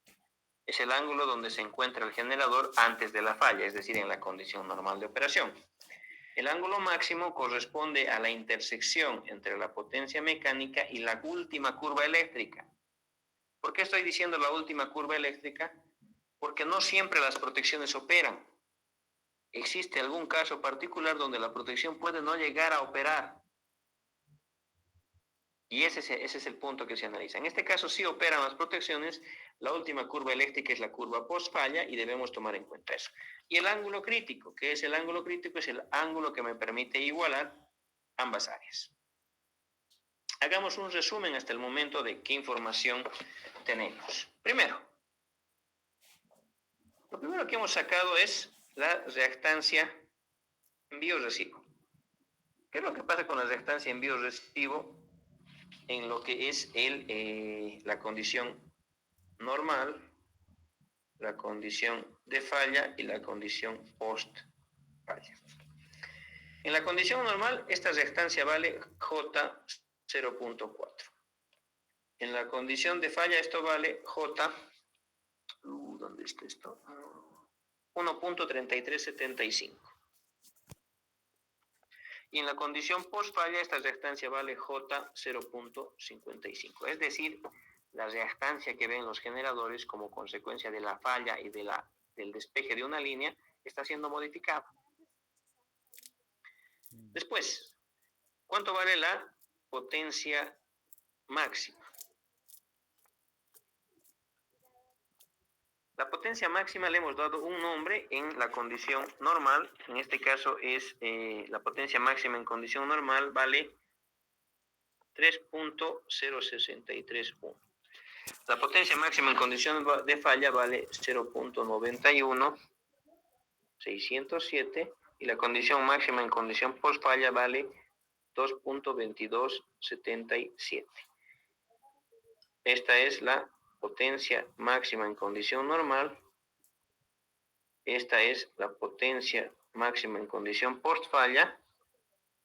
es el ángulo donde se encuentra el generador antes de la falla, es decir, en la condición normal de operación. El ángulo máximo corresponde a la intersección entre la potencia mecánica y la última curva eléctrica. ¿Por qué estoy diciendo la última curva eléctrica? Porque no siempre las protecciones operan. Existe algún caso particular donde la protección puede no llegar a operar. Y ese es el punto que se analiza. En este caso sí operan las protecciones. La última curva eléctrica es la curva post-falla y debemos tomar en cuenta eso. Y el ángulo crítico, ¿qué es el ángulo crítico? Es el ángulo que me permite igualar ambas áreas. Hagamos un resumen hasta el momento de qué información tenemos. Primero, lo primero que hemos sacado es la reactancia envío-recibo. ¿Qué es lo que pasa con la reactancia envío-recibo en lo que es la condición normal, la condición de falla y la condición post-falla? En la condición normal, esta reactancia vale J 0.4. En la condición de falla, esto vale J, ¿dónde está esto? 1.3375. Y en la condición post-falla, esta reactancia vale J 0.55. Es decir, la reactancia que ven los generadores como consecuencia de la falla y del despeje de una línea está siendo modificada. Después, ¿cuánto vale la potencia máxima? La potencia máxima le hemos dado un nombre en la condición normal. En este caso es la potencia máxima en condición normal vale 3.0631. La potencia máxima en condición de falla vale 0.91607 y la condición máxima en condición post falla vale 2.2277. Esta es la potencia máxima en condición normal. Esta es la potencia máxima en condición post falla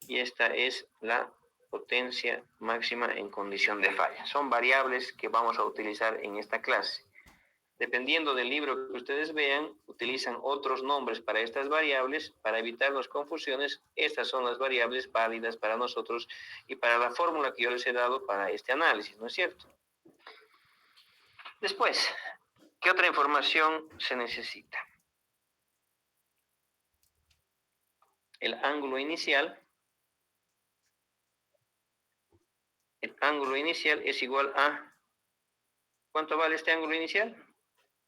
y esta es la potencia máxima en condición de falla. Son variables que vamos a utilizar en esta clase. Dependiendo del libro que ustedes vean, utilizan otros nombres para estas variables. Para evitarnos confusiones, estas son las variables válidas para nosotros y para la fórmula que yo les he dado para este análisis, ¿no es cierto? Después, ¿qué otra información se necesita? El ángulo inicial. El ángulo inicial es igual a... ¿Cuánto vale este ángulo inicial?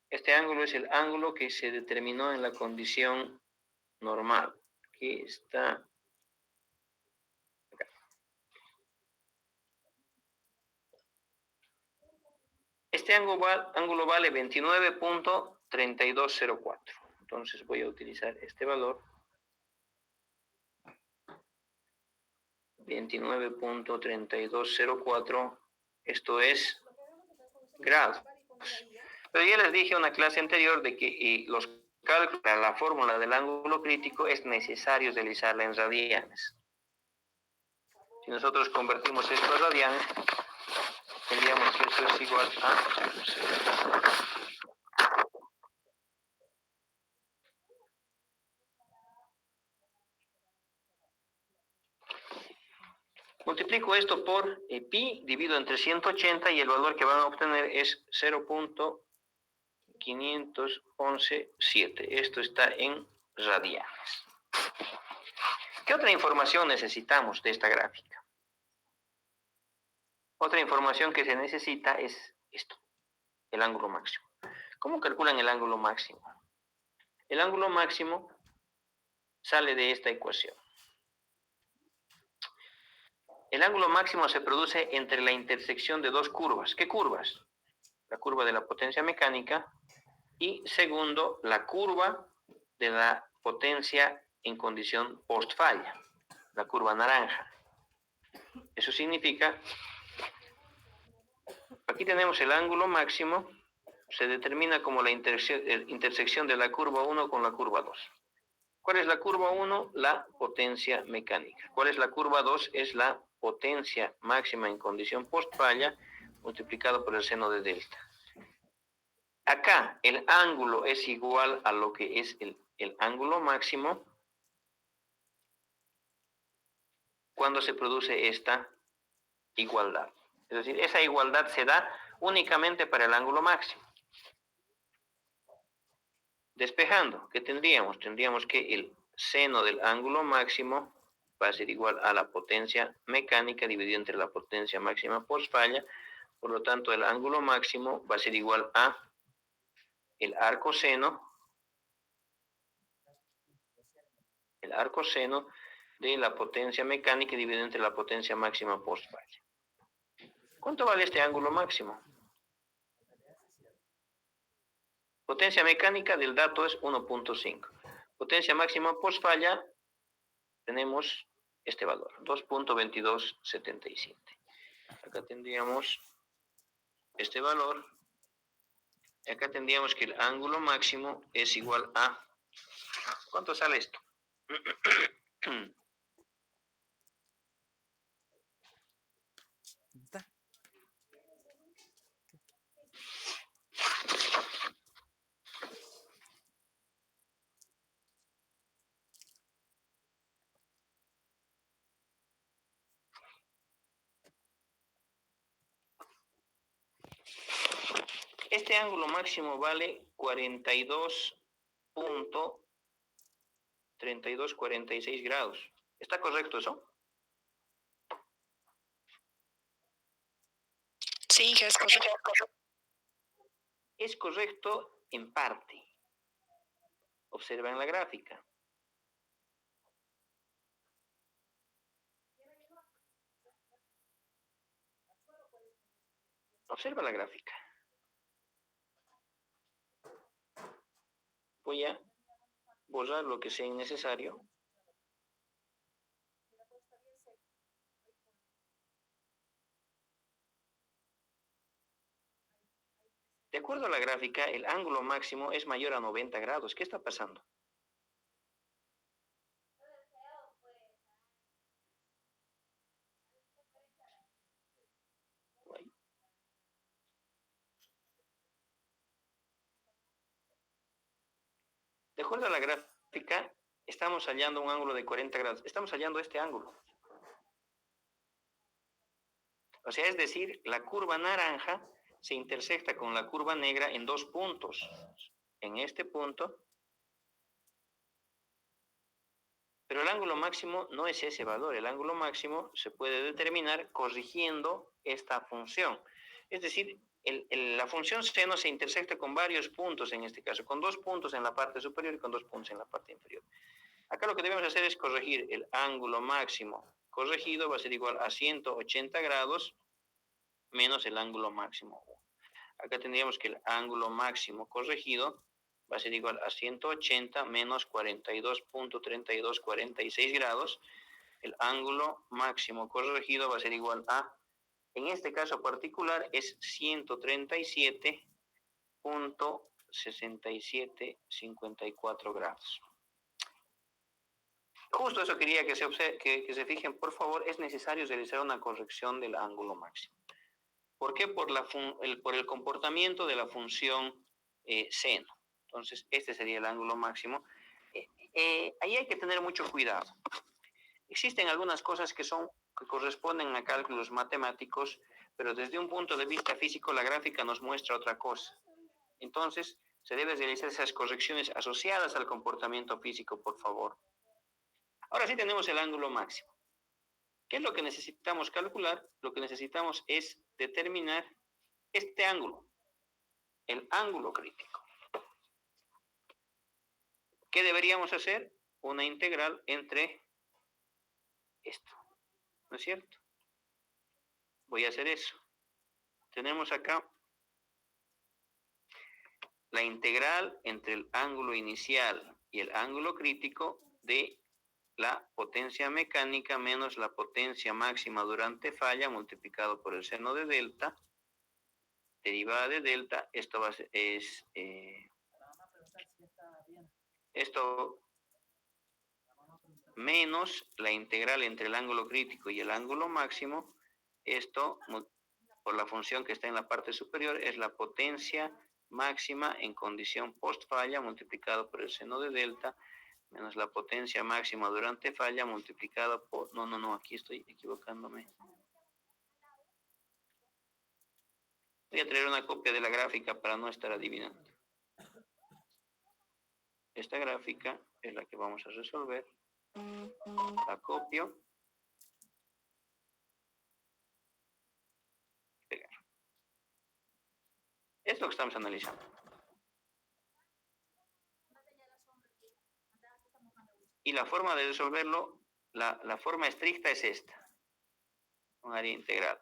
Este ángulo es el ángulo que se determinó en la condición normal. Aquí está. Acá. Este ángulo vale 29.3204. Entonces voy a utilizar este valor. 29.3204. Esto es grados. Pero ya les dije en una clase anterior de que los cálculos para la fórmula del ángulo crítico es necesario realizarla en radianes. Si nosotros convertimos esto a radianes, tendríamos que esto es igual a 0. Multiplico esto por pi, divido entre 180 y el valor que van a obtener es 0.5117. Esto está en radianes. ¿Qué otra información necesitamos de esta gráfica? Otra información que se necesita es esto, el ángulo máximo. ¿Cómo calculan el ángulo máximo? El ángulo máximo sale de esta ecuación. El ángulo máximo se produce entre la intersección de dos curvas. ¿Qué curvas? La curva de la potencia mecánica y segundo, la curva de la potencia en condición post-falla, la curva naranja. Eso significa, aquí tenemos el ángulo máximo, se determina como la intersección de la curva 1 con la curva 2. ¿Cuál es la curva 1? La potencia mecánica. ¿Cuál es la curva 2? Es la potencia máxima en condición post-falla multiplicado por el seno de delta. Acá el ángulo es igual a lo que es el ángulo máximo cuando se produce esta igualdad. Es decir, esa igualdad se da únicamente para el ángulo máximo. Despejando, ¿qué tendríamos? Tendríamos que el seno del ángulo máximo va a ser igual a la potencia mecánica dividida entre la potencia máxima post falla. Por lo tanto, el ángulo máximo va a ser igual a el arco seno de la potencia mecánica dividida entre la potencia máxima post falla. ¿Cuánto vale este ángulo máximo? Potencia mecánica del dato es 1.5. Potencia máxima post falla tenemos este valor, 2.2277. Acá tendríamos este valor. Y acá tendríamos que el ángulo máximo es igual a... ¿Cuánto sale esto? ¿Está? Este ángulo máximo vale 42.3246 grados. ¿Está correcto eso? Sí, es correcto. Es correcto en parte. Observa en la gráfica. Observa la gráfica. Voy a borrar lo que sea innecesario. De acuerdo a la gráfica, el ángulo máximo es mayor a 90 grados. ¿Qué está pasando? De acuerdo a la gráfica, estamos hallando un ángulo de 40 grados. Estamos hallando este ángulo. O sea, es decir, la curva naranja se intersecta con la curva negra en dos puntos. En este punto. Pero el ángulo máximo no es ese valor. El ángulo máximo se puede determinar corrigiendo esta función. Es decir, la función seno se intersecta con varios puntos en este caso, con dos puntos en la parte superior y con dos puntos en la parte inferior. Acá lo que debemos hacer es corregir el ángulo máximo corregido, va a ser igual a 180 grados menos el ángulo máximo. Acá tendríamos que el ángulo máximo corregido va a ser igual a 180 menos 42.3246 grados. El ángulo máximo corregido va a ser igual a, en este caso particular, es 137.6754 grados. Justo eso quería que se fijen, por favor, es necesario realizar una corrección del ángulo máximo. ¿Por qué? Por el comportamiento de la función seno. Entonces, este sería el ángulo máximo. Ahí hay que tener mucho cuidado. Existen algunas cosas que corresponden a cálculos matemáticos, pero desde un punto de vista físico la gráfica nos muestra otra cosa. Entonces, se deben realizar esas correcciones asociadas al comportamiento físico, por favor. Ahora sí tenemos el ángulo máximo. ¿Qué es lo que necesitamos calcular? Lo que necesitamos es determinar este ángulo, el ángulo crítico. ¿Qué deberíamos hacer? Una integral entre esto, ¿no es cierto? Voy a hacer eso. Tenemos acá la integral entre el ángulo inicial y el ángulo crítico de la potencia mecánica menos la potencia máxima durante falla multiplicado por el seno de delta, derivada de delta, esto va a ser, esto menos la integral entre el ángulo crítico y el ángulo máximo, esto por la función que está en la parte superior es la potencia máxima en condición post falla multiplicado por el seno de delta menos la potencia máxima durante falla multiplicada por... No, aquí estoy equivocándome. Voy a traer una copia de la gráfica para no estar adivinando. Esta gráfica es la que vamos a resolver. La copio. Pegar. Es lo que estamos analizando. Y la forma de resolverlo, la forma estricta es esta. Un área integral.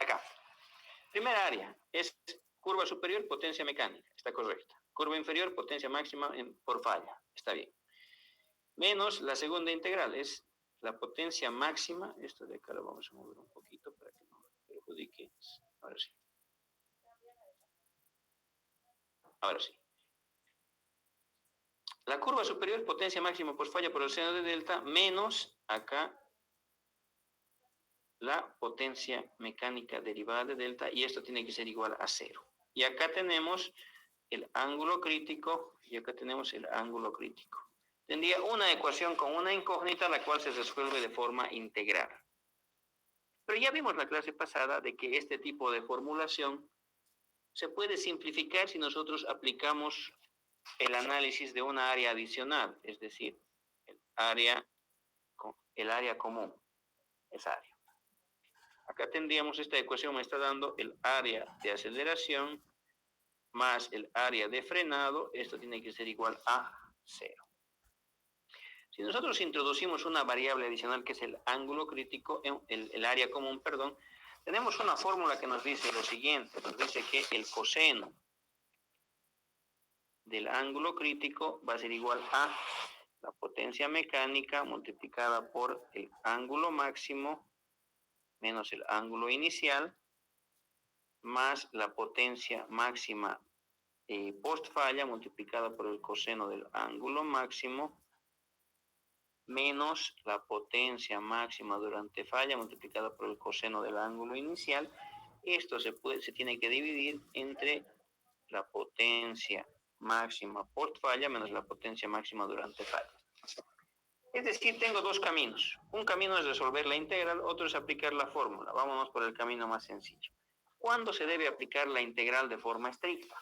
Acá. Primera área es curva superior, potencia mecánica. Está correcta. Curva inferior, potencia máxima por falla. Está bien. Menos la segunda integral es la potencia máxima. Esto de acá lo vamos a mover un poquito para que no perjudique. Ahora sí. Ahora sí. La curva superior, potencia máxima por falla por el seno de delta, menos acá la potencia mecánica derivada de delta, y esto tiene que ser igual a 0. Y acá tenemos el ángulo crítico, y acá tenemos el ángulo crítico. Tendría una ecuación con una incógnita, la cual se resuelve de forma integral. Pero ya vimos la clase pasada de que este tipo de formulación se puede simplificar si nosotros aplicamos el análisis de una área adicional, es decir, el área común, esa área. Acá tendríamos esta ecuación, me está dando el área de aceleración más el área de frenado, esto tiene que ser igual a 0. Si nosotros introducimos una variable adicional que es el ángulo crítico, el área común, perdón, tenemos una fórmula que nos dice lo siguiente, nos dice que el coseno del ángulo crítico va a ser igual a la potencia mecánica multiplicada por el ángulo máximo menos el ángulo inicial más la potencia máxima post falla multiplicada por el coseno del ángulo máximo menos la potencia máxima durante falla multiplicada por el coseno del ángulo inicial. Esto se tiene que dividir entre la potencia máxima post falla menos la potencia máxima durante falla. Es decir, tengo dos caminos. Un camino es resolver la integral, otro es aplicar la fórmula. Vámonos por el camino más sencillo. ¿Cuándo se debe aplicar la integral de forma estricta?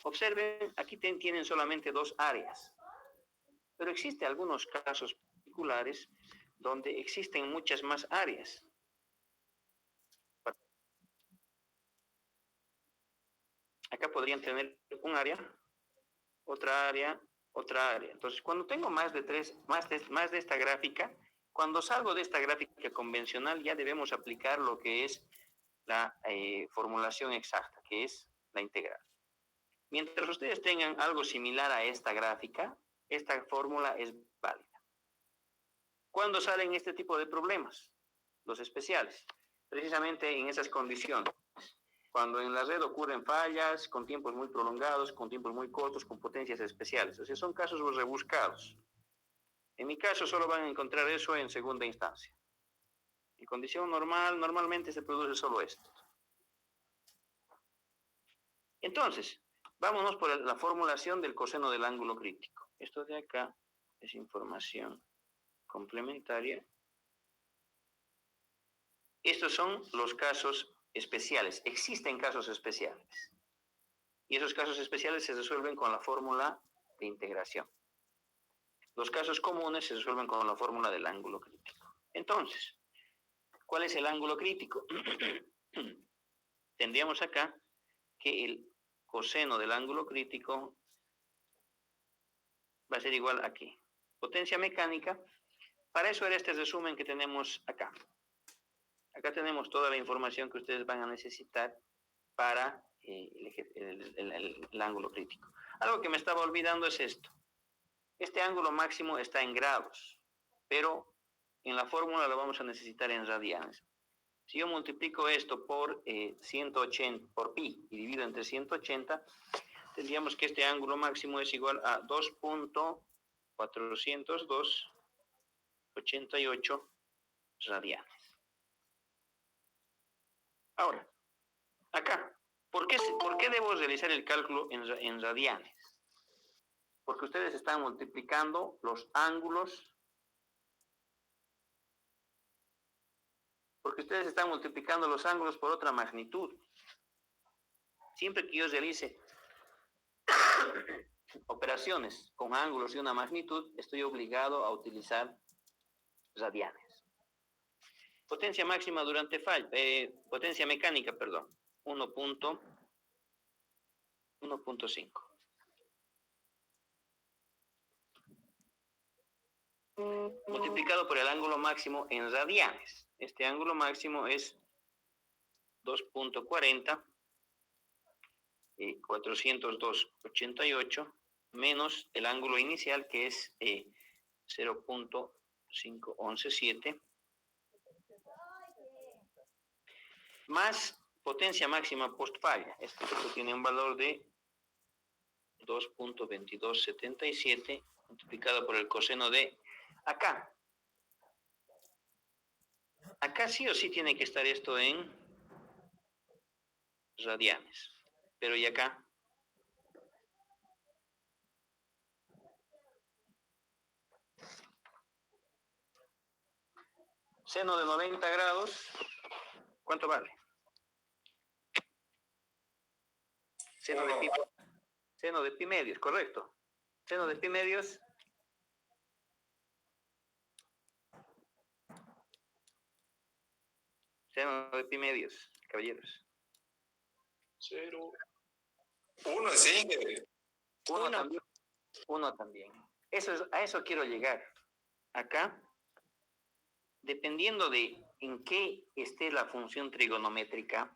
Observen, aquí tienen solamente dos áreas. Pero existen algunos casos particulares donde existen muchas más áreas. Acá podrían tener un área, otra área, otra área. Entonces, cuando tengo más de esta gráfica, cuando salgo de esta gráfica convencional, ya debemos aplicar lo que es la formulación exacta, que es la integral. Mientras ustedes tengan algo similar a esta gráfica, esta fórmula es válida. ¿Cuándo salen este tipo de problemas? Los especiales. Precisamente en esas condiciones. Cuando en la red ocurren fallas con tiempos muy prolongados, con tiempos muy cortos, con potencias especiales. O sea, son casos rebuscados. En mi caso solo van a encontrar eso en segunda instancia. En condición normal, normalmente se produce solo esto. Entonces, vámonos por la formulación del coseno del ángulo crítico. Esto de acá es información complementaria. Estos son los casos especiales. Existen casos especiales. Y esos casos especiales se resuelven con la fórmula de integración. Los casos comunes se resuelven con la fórmula del ángulo crítico. Entonces, ¿cuál es el ángulo crítico? Tendríamos acá que el coseno del ángulo crítico va a ser igual aquí. Potencia mecánica Para eso era este resumen que tenemos acá. Acá tenemos toda la información que ustedes van a necesitar para el ángulo crítico. Algo que me estaba olvidando es esto. Este ángulo máximo está en grados, pero en la fórmula lo vamos a necesitar en radianes. Si yo multiplico esto por 180, por pi, y divido entre 180, tendríamos que este ángulo máximo es igual a 2.402.88 radianes. Ahora, acá, ¿por qué debo realizar el cálculo en radianes? Porque ustedes están multiplicando los ángulos, por otra magnitud. Siempre que yo realice operaciones con ángulos de una magnitud, estoy obligado a utilizar radianes. Potencia máxima durante falla, potencia mecánica, perdón, 1.5. Multiplicado por el ángulo máximo en radianes. Este ángulo máximo es 2.40, 402.88, menos el ángulo inicial que es 0.5117, más potencia máxima post falla. Esto tiene un valor de 2.2277 multiplicado por el coseno de acá. Acá sí o sí tiene que estar esto en radianes. Pero ¿y acá? Seno de 90 grados, ¿cuánto vale? Seno de pi medios, correcto. Seno de pi medios. Seno de pi medios, caballeros. 0. 1, sí. 1 también. A eso quiero llegar. Acá, dependiendo de en qué esté la función trigonométrica,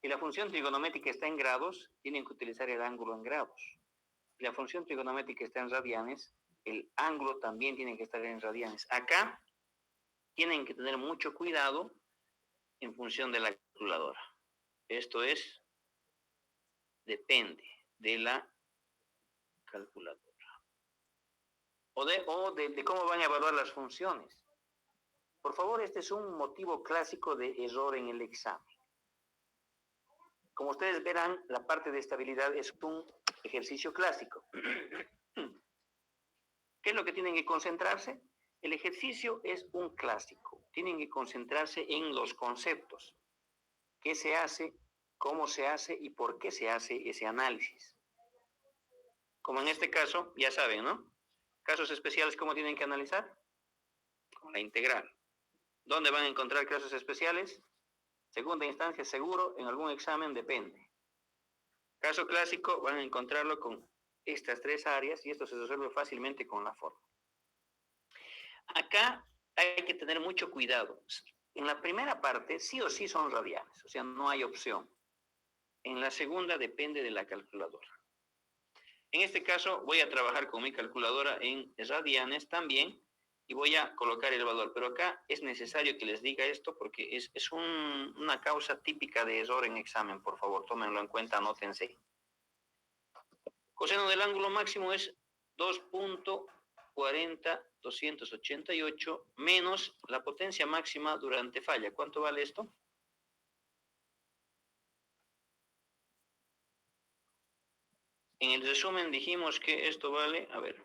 si la función trigonométrica está en grados, tienen que utilizar el ángulo en grados. Si la función trigonométrica está en radianes, el ángulo también tiene que estar en radianes. Acá tienen que tener mucho cuidado en función de la calculadora. Esto es, depende de la calculadora. O de cómo van a evaluar las funciones. Por favor, este es un motivo clásico de error en el examen. Como ustedes verán, la parte de estabilidad es un ejercicio clásico. ¿Qué es lo que tienen que concentrarse? El ejercicio es un clásico. Tienen que concentrarse en los conceptos. ¿Qué se hace? ¿Cómo se hace? ¿Y por qué se hace ese análisis? Como en este caso, ya saben, ¿no? Casos especiales, ¿cómo tienen que analizar? Con la integral. ¿Dónde van a encontrar casos especiales? Segunda instancia, seguro, en algún examen, depende. Caso clásico, van a encontrarlo con estas 3 áreas y esto se resuelve fácilmente con la fórmula. Acá hay que tener mucho cuidado. En la primera parte, sí o sí son radianes, o sea, no hay opción. En la segunda depende de la calculadora. En este caso, voy a trabajar con mi calculadora en radianes también y voy a colocar el valor. Pero acá es necesario que les diga esto porque es una causa típica de error en examen. Por favor, tómenlo en cuenta, anótense. Coseno del ángulo máximo es 2.40288 menos la potencia máxima durante falla. ¿Cuánto vale esto? En el resumen dijimos que esto vale, a ver.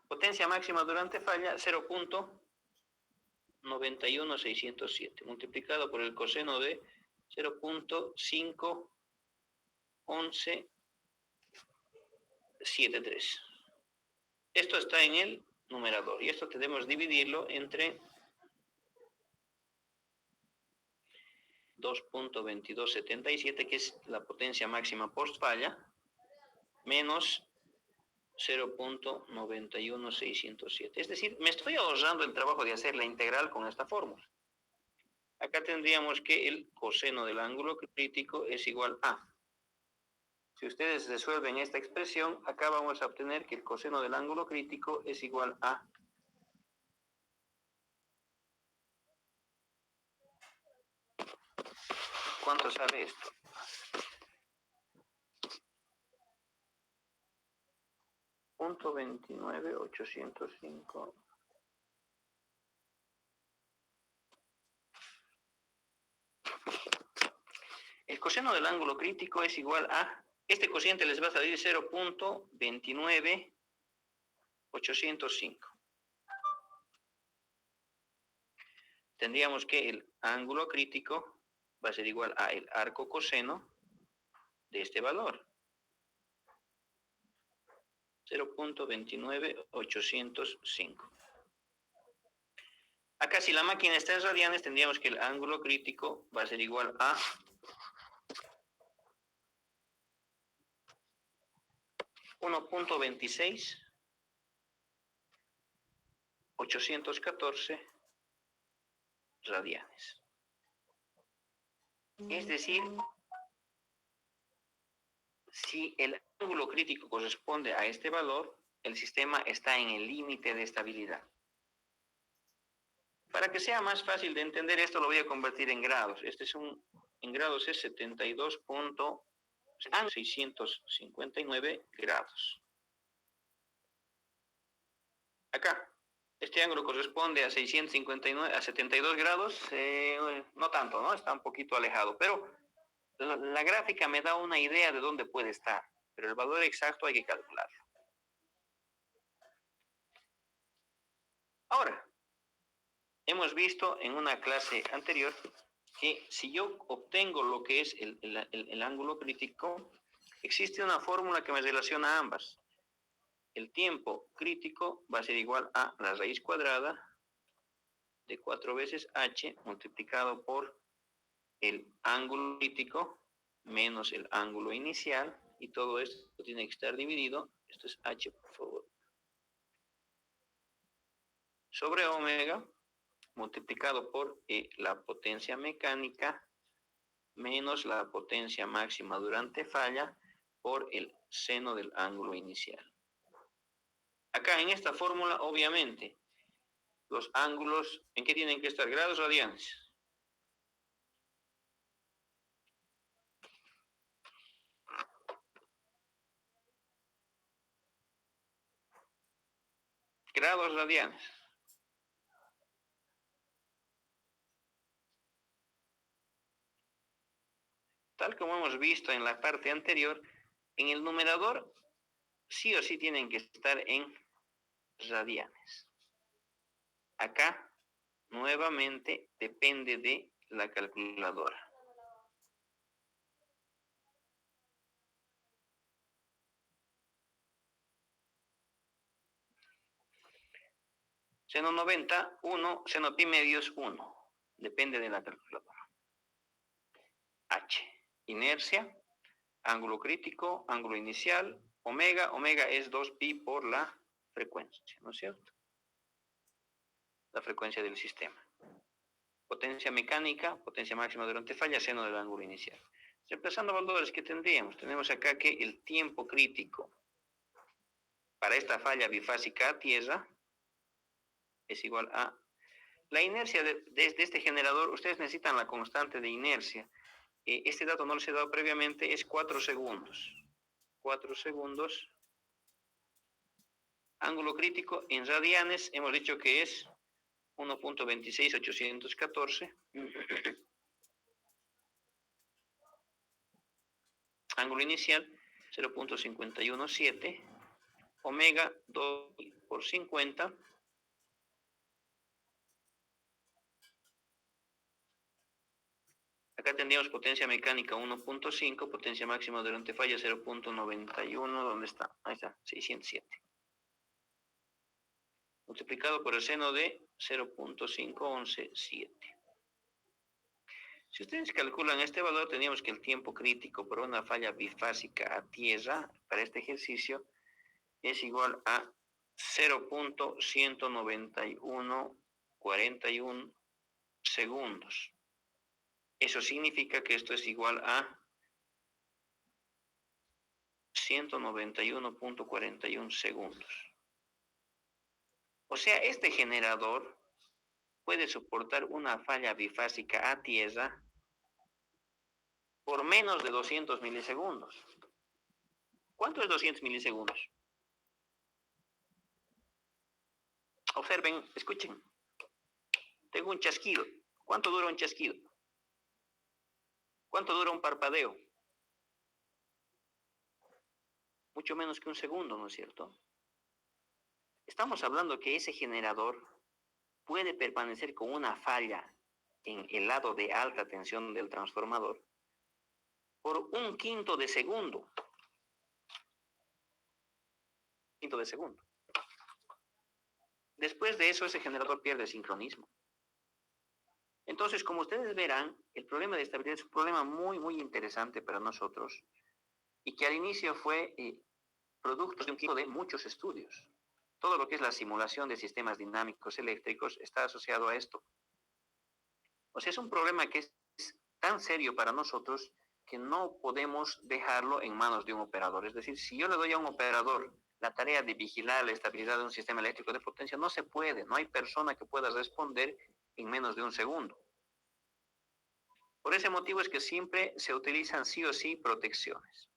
Potencia máxima durante falla, 0.91607, multiplicado por el coseno de 0.51173. Esto está en el numerador y esto debemos dividirlo entre 2.2277, que es la potencia máxima post falla, menos 0.91607. Es decir, me estoy ahorrando el trabajo de hacer la integral con esta fórmula. Acá tendríamos que el coseno del ángulo crítico es igual a. Si ustedes resuelven esta expresión, acá vamos a obtener que el coseno del ángulo crítico es igual a ¿cuánto sale esto? Punto 29,805. El coseno del ángulo crítico es igual a, este cociente les va a salir 0.29805. Tendríamos que el ángulo crítico va a ser igual a el arco coseno de este valor. 0.29805. Acá si la máquina está en radianes, tendríamos que el ángulo crítico va a ser igual a 1.26814 radianes. Es decir, si el ángulo crítico corresponde a este valor, el sistema está en el límite de estabilidad. Para que sea más fácil de entender esto, lo voy a convertir en grados. En grados es 72.659 grados. Acá, este ángulo corresponde a 659, a 72 grados, no tanto, ¿no? Está un poquito alejado, pero la gráfica me da una idea de dónde puede estar, pero el valor exacto hay que calcularlo. Ahora, hemos visto en una clase anterior que si yo obtengo lo que es el ángulo crítico, existe una fórmula que me relaciona ambas. El tiempo crítico va a ser igual a la raíz cuadrada de 4 veces h multiplicado por el ángulo crítico menos el ángulo inicial, y todo esto tiene que estar dividido, esto es h por favor, sobre omega multiplicado por la potencia mecánica menos la potencia máxima durante falla por el seno del ángulo inicial. Acá en esta fórmula, obviamente, los ángulos, ¿en qué tienen que estar? Grados radianes. Grados radianes. Tal como hemos visto en la parte anterior, en el numerador sí o sí tienen que estar en radianes. Acá, nuevamente, depende de la calculadora. Seno 90, 1, seno pi medios 1. Depende de la calculadora. H, inercia, ángulo crítico, ángulo inicial, omega, omega es 2pi por la frecuencia, ¿no es cierto? La frecuencia del sistema. Potencia mecánica, potencia máxima durante falla, seno del ángulo inicial. Reemplazando valores que tendríamos, tenemos acá que el tiempo crítico para esta falla bifásica a tierra es igual a la inercia desde este generador. Ustedes necesitan la constante de inercia. Este dato no les he dado previamente, es 4 segundos. 4 segundos. Ángulo crítico en radianes, hemos dicho que es 1.26814. Ángulo inicial, 0.517. Omega 2 por 50. Acá tendríamos potencia mecánica 1.5, potencia máxima durante falla 0.91, ¿dónde está? Ahí está, 607. Multiplicado por el seno de 0.5117. Si ustedes calculan este valor, tendríamos que el tiempo crítico por una falla bifásica a tierra para este ejercicio es igual a 0.19141 segundos. Eso significa que esto es igual a 191.41 segundos. O sea, este generador puede soportar una falla bifásica a tierra por menos de 200 milisegundos. ¿Cuánto es 200 milisegundos? Observen, escuchen. Tengo un chasquido. ¿Cuánto dura un chasquido? ¿Cuánto dura un parpadeo? Mucho menos que un segundo, ¿no es cierto? Estamos hablando que ese generador puede permanecer con una falla en el lado de alta tensión del transformador por un quinto de segundo. Quinto de segundo. Después de eso, ese generador pierde sincronismo. Entonces, como ustedes verán, el problema de estabilidad es un problema muy, muy interesante para nosotros y que al inicio fue producto de un equipo de muchos estudios. Todo lo que es la simulación de sistemas dinámicos eléctricos está asociado a esto. O sea, es un problema que es tan serio para nosotros que no podemos dejarlo en manos de un operador. Es decir, si yo le doy a un operador la tarea de vigilar la estabilidad de un sistema eléctrico de potencia, no se puede. No hay persona que pueda responder en menos de un segundo. Por ese motivo es que siempre se utilizan sí o sí protecciones.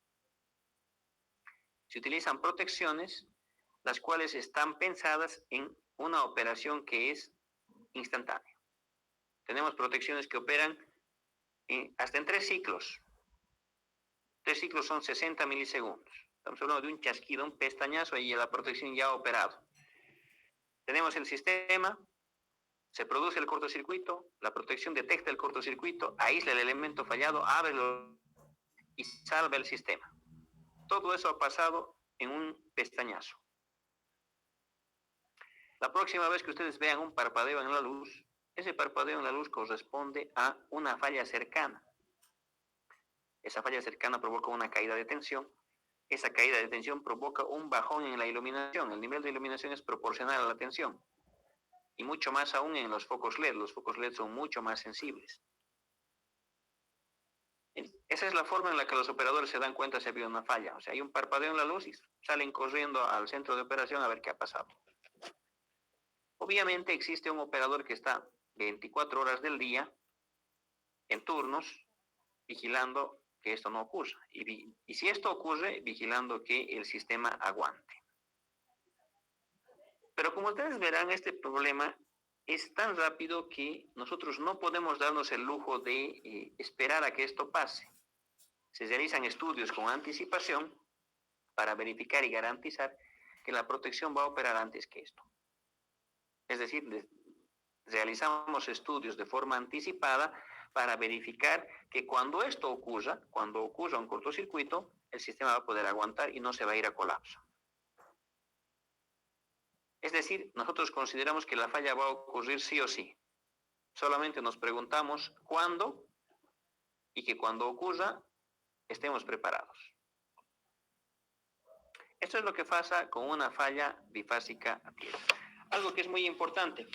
Se utilizan protecciones las cuales están pensadas en una operación que es instantánea. Tenemos protecciones que operan hasta en 3 ciclos. 3 ciclos son 60 milisegundos. Estamos hablando de un chasquido, un pestañazo y la protección ya ha operado. Tenemos el sistema, se produce el cortocircuito, la protección detecta el cortocircuito, aísla el elemento fallado, ábrelo y salva el sistema. Todo eso ha pasado en un pestañazo. La próxima vez que ustedes vean un parpadeo en la luz, ese parpadeo en la luz corresponde a una falla cercana. Esa falla cercana provoca una caída de tensión. Esa caída de tensión provoca un bajón en la iluminación. El nivel de iluminación es proporcional a la tensión. Y mucho más aún en los focos LED. Los focos LED son mucho más sensibles. Esa es la forma en la que los operadores se dan cuenta si ha habido una falla. O sea, hay un parpadeo en la luz y salen corriendo al centro de operación a ver qué ha pasado. Obviamente existe un operador que está 24 horas del día en turnos vigilando que esto no ocurra. Y si esto ocurre, vigilando que el sistema aguante. Pero como ustedes verán, este problema es tan rápido que nosotros no podemos darnos el lujo de esperar a que esto pase. Se realizan estudios con anticipación para verificar y garantizar que la protección va a operar antes que esto. Es decir, realizamos estudios de forma anticipada para verificar que cuando esto ocurra, cuando ocurra un cortocircuito, el sistema va a poder aguantar y no se va a ir a colapso. Es decir, nosotros consideramos que la falla va a ocurrir sí o sí. Solamente nos preguntamos cuándo y que cuando ocurra estemos preparados. Esto es lo que pasa con una falla bifásica a tierra. Algo que es muy importante.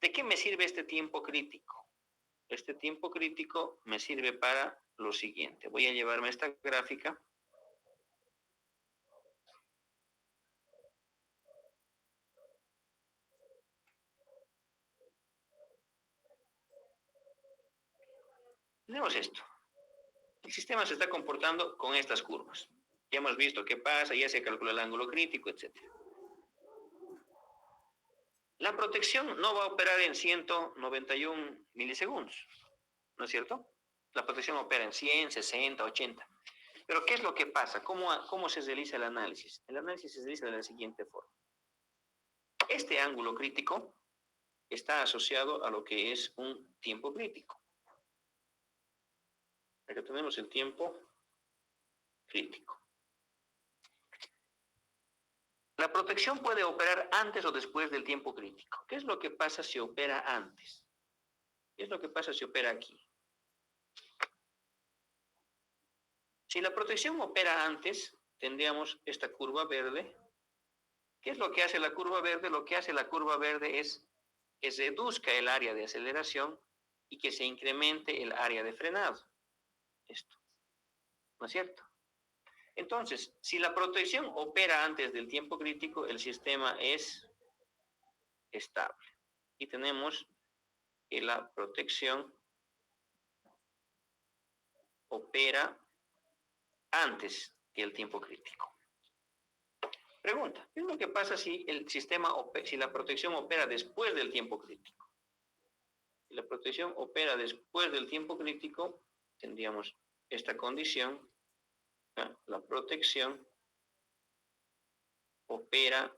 ¿De qué me sirve este tiempo crítico? Este tiempo crítico me sirve para lo siguiente. Voy a llevarme esta gráfica. Tenemos esto. El sistema se está comportando con estas curvas. Ya hemos visto qué pasa, ya se calcula el ángulo crítico, etc. La protección no va a operar en 191 milisegundos, ¿no es cierto? La protección opera en 100, 60, 80. Pero ¿qué es lo que pasa? ¿Cómo se realiza el análisis? El análisis se realiza de la siguiente forma. Este ángulo crítico está asociado a lo que es un tiempo crítico. Acá tenemos el tiempo crítico. La protección puede operar antes o después del tiempo crítico. ¿Qué es lo que pasa si opera antes? ¿Qué es lo que pasa si opera aquí? Si la protección opera antes, tendríamos esta curva verde. ¿Qué es lo que hace la curva verde? Lo que hace la curva verde es que se reduzca el área de aceleración y que se incremente el área de frenado. Esto, ¿no es cierto? Entonces, si la protección opera antes del tiempo crítico, el sistema es estable. Y tenemos que la protección opera antes que el tiempo crítico. Pregunta, ¿qué es lo que pasa si el sistema, si la protección opera después del tiempo crítico? Si la protección opera después del tiempo crítico, tendríamos esta condición, ¿no? La protección opera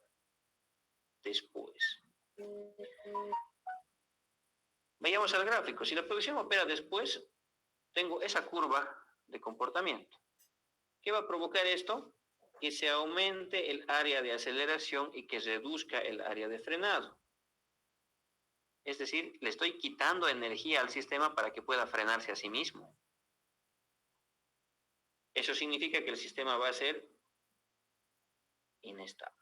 después. Vayamos al gráfico. Si la protección opera después, tengo esa curva de comportamiento. ¿Qué va a provocar esto? Que se aumente el área de aceleración y que reduzca el área de frenado. Es decir, le estoy quitando energía al sistema para que pueda frenarse a sí mismo. Eso significa que el sistema va a ser inestable.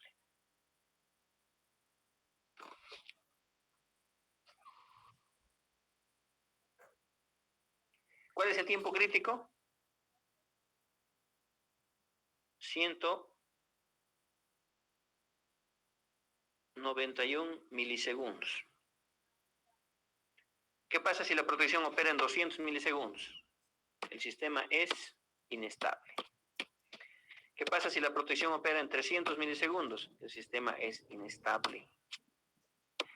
¿Cuál es el tiempo crítico? 191 milisegundos. ¿Qué pasa si la protección opera en 200 milisegundos? El sistema es inestable. ¿Qué pasa si la protección opera en 300 milisegundos? El sistema es inestable.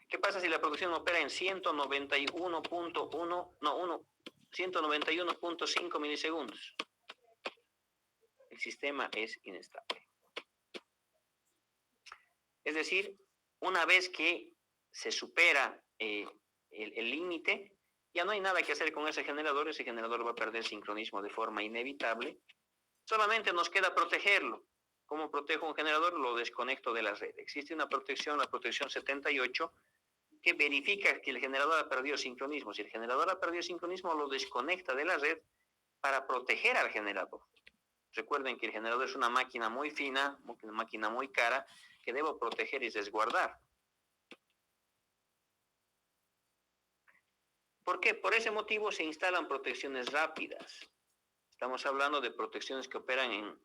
¿Qué pasa si la protección opera en 191.5 milisegundos? El sistema es inestable. Es decir, una vez que se supera el límite, ya no hay nada que hacer con ese generador va a perder sincronismo de forma inevitable. Solamente nos queda protegerlo. ¿Cómo protejo un generador? Lo desconecto de la red. Existe una protección, la protección 78, que verifica que el generador ha perdido sincronismo. Si el generador ha perdido sincronismo, lo desconecta de la red para proteger al generador. Recuerden que el generador es una máquina muy fina, una máquina muy cara, que debo proteger y resguardar. ¿Por qué? Por ese motivo se instalan protecciones rápidas. Estamos hablando de protecciones que operan en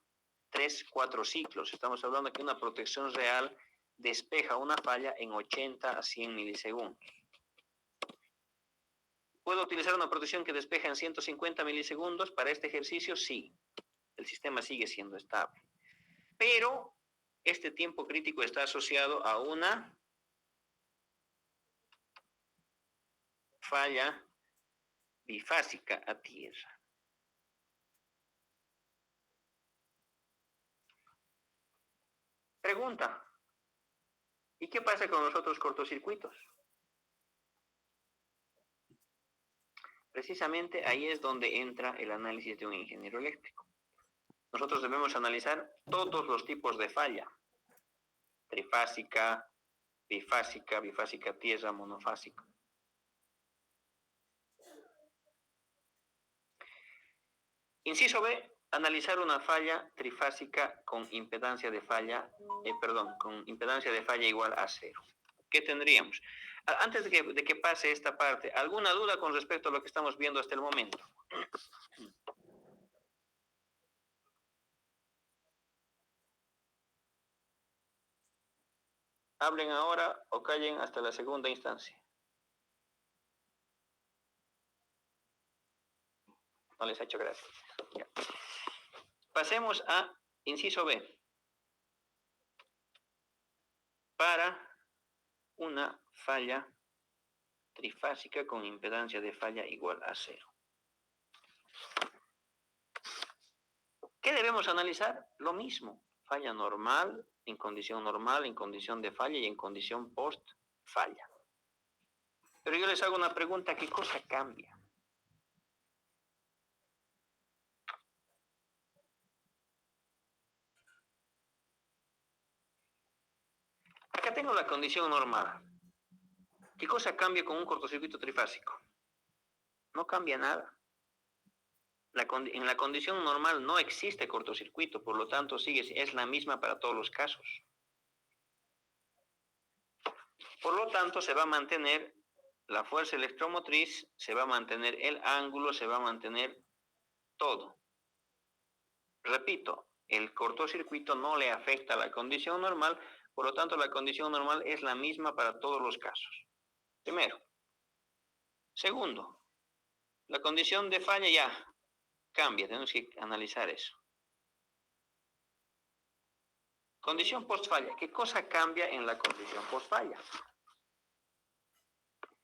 3, 4 ciclos. Estamos hablando de que una protección real despeja una falla en 80 a 100 milisegundos. ¿Puedo utilizar una protección que despeja en 150 milisegundos para este ejercicio? Sí. El sistema sigue siendo estable. Pero este tiempo crítico está asociado a una falla bifásica a tierra. Pregunta, ¿y qué pasa con los otros cortocircuitos? Precisamente ahí es donde entra el análisis de un ingeniero eléctrico. Nosotros debemos analizar todos los tipos de falla: trifásica, bifásica a tierra, monofásica. Inciso B, analizar una falla trifásica con impedancia de falla, con impedancia de falla igual a 0. ¿Qué tendríamos? Antes de que pase esta parte, ¿alguna duda con respecto a lo que estamos viendo hasta el momento? Hablen ahora o callen hasta la segunda instancia. No les ha hecho gracia. Ya. Pasemos a inciso B. Para una falla trifásica con impedancia de falla igual a 0. ¿Qué debemos analizar? Lo mismo. Falla normal, en condición de falla y en condición post-falla. Pero yo les hago una pregunta, ¿qué cosa cambia? Acá tengo la condición normal. ¿Qué cosa cambia con un cortocircuito trifásico? No cambia nada. En la condición normal no existe cortocircuito, por lo tanto es la misma para todos los casos. Por lo tanto, se va a mantener la fuerza electromotriz, se va a mantener el ángulo, se va a mantener todo. Repito, el cortocircuito no le afecta a la condición normal, por lo tanto la condición normal es la misma para todos los casos. Primero. Segundo, la condición de falla ya cambia, tenemos que analizar eso. Condición post-falla. ¿Qué cosa cambia en la condición post-falla?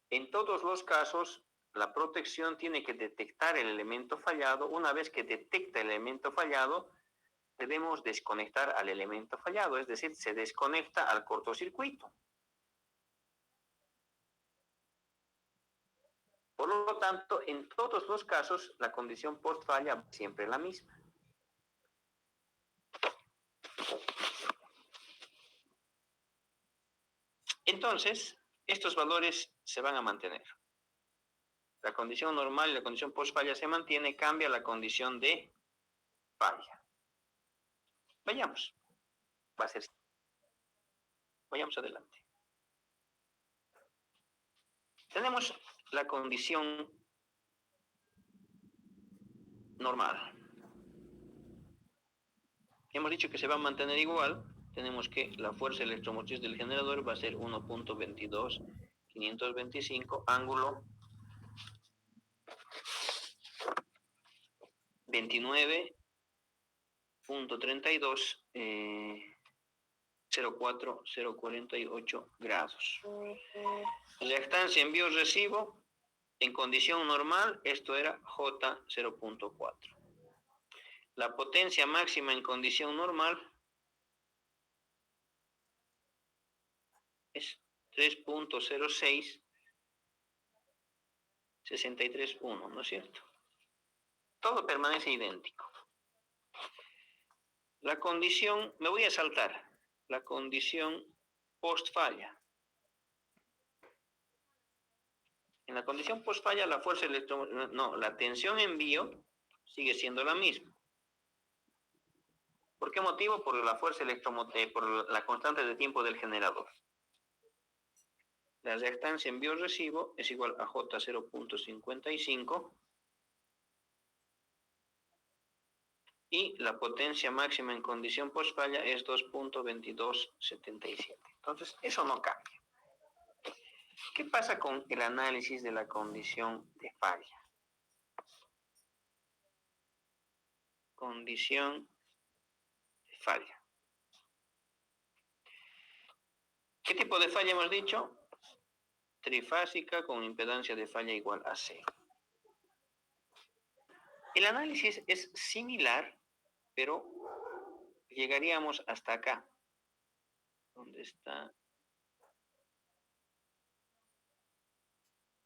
En todos los casos, la protección tiene que detectar el elemento fallado. Una vez que detecta el elemento fallado, debemos desconectar al elemento fallado, es decir, se desconecta al cortocircuito. Por lo tanto, en todos los casos, la condición post-falla es siempre la misma. Entonces, estos valores se van a mantener. La condición normal y la condición post-falla se mantiene, cambia la condición de falla. Vayamos. Va a ser. Vayamos adelante. Tenemos la condición normal. Hemos dicho que se va a mantener igual. Tenemos que la fuerza electromotriz del generador va a ser 1.22525, ángulo 29.32, 04048 grados. Reactancia envío-recibo, en condición normal, esto era J 0.4. La potencia máxima en condición normal es 3.06 63.1, ¿no es cierto? Todo permanece idéntico. La condición, me voy a saltar, la condición post-falla. En la condición post-falla, la fuerza la tensión envío sigue siendo la misma. ¿Por qué motivo? Por la fuerza electromotriz, por la constante de tiempo del generador. La reactancia envío-recibo es igual a J 0.55 y la potencia máxima en condición post-falla es 2.2277. Entonces, eso no cambia. ¿Qué pasa con el análisis de la condición de falla? Condición de falla. ¿Qué tipo de falla hemos dicho? Trifásica con impedancia de falla igual a 0. El análisis es similar, pero llegaríamos hasta acá. ¿Dónde está?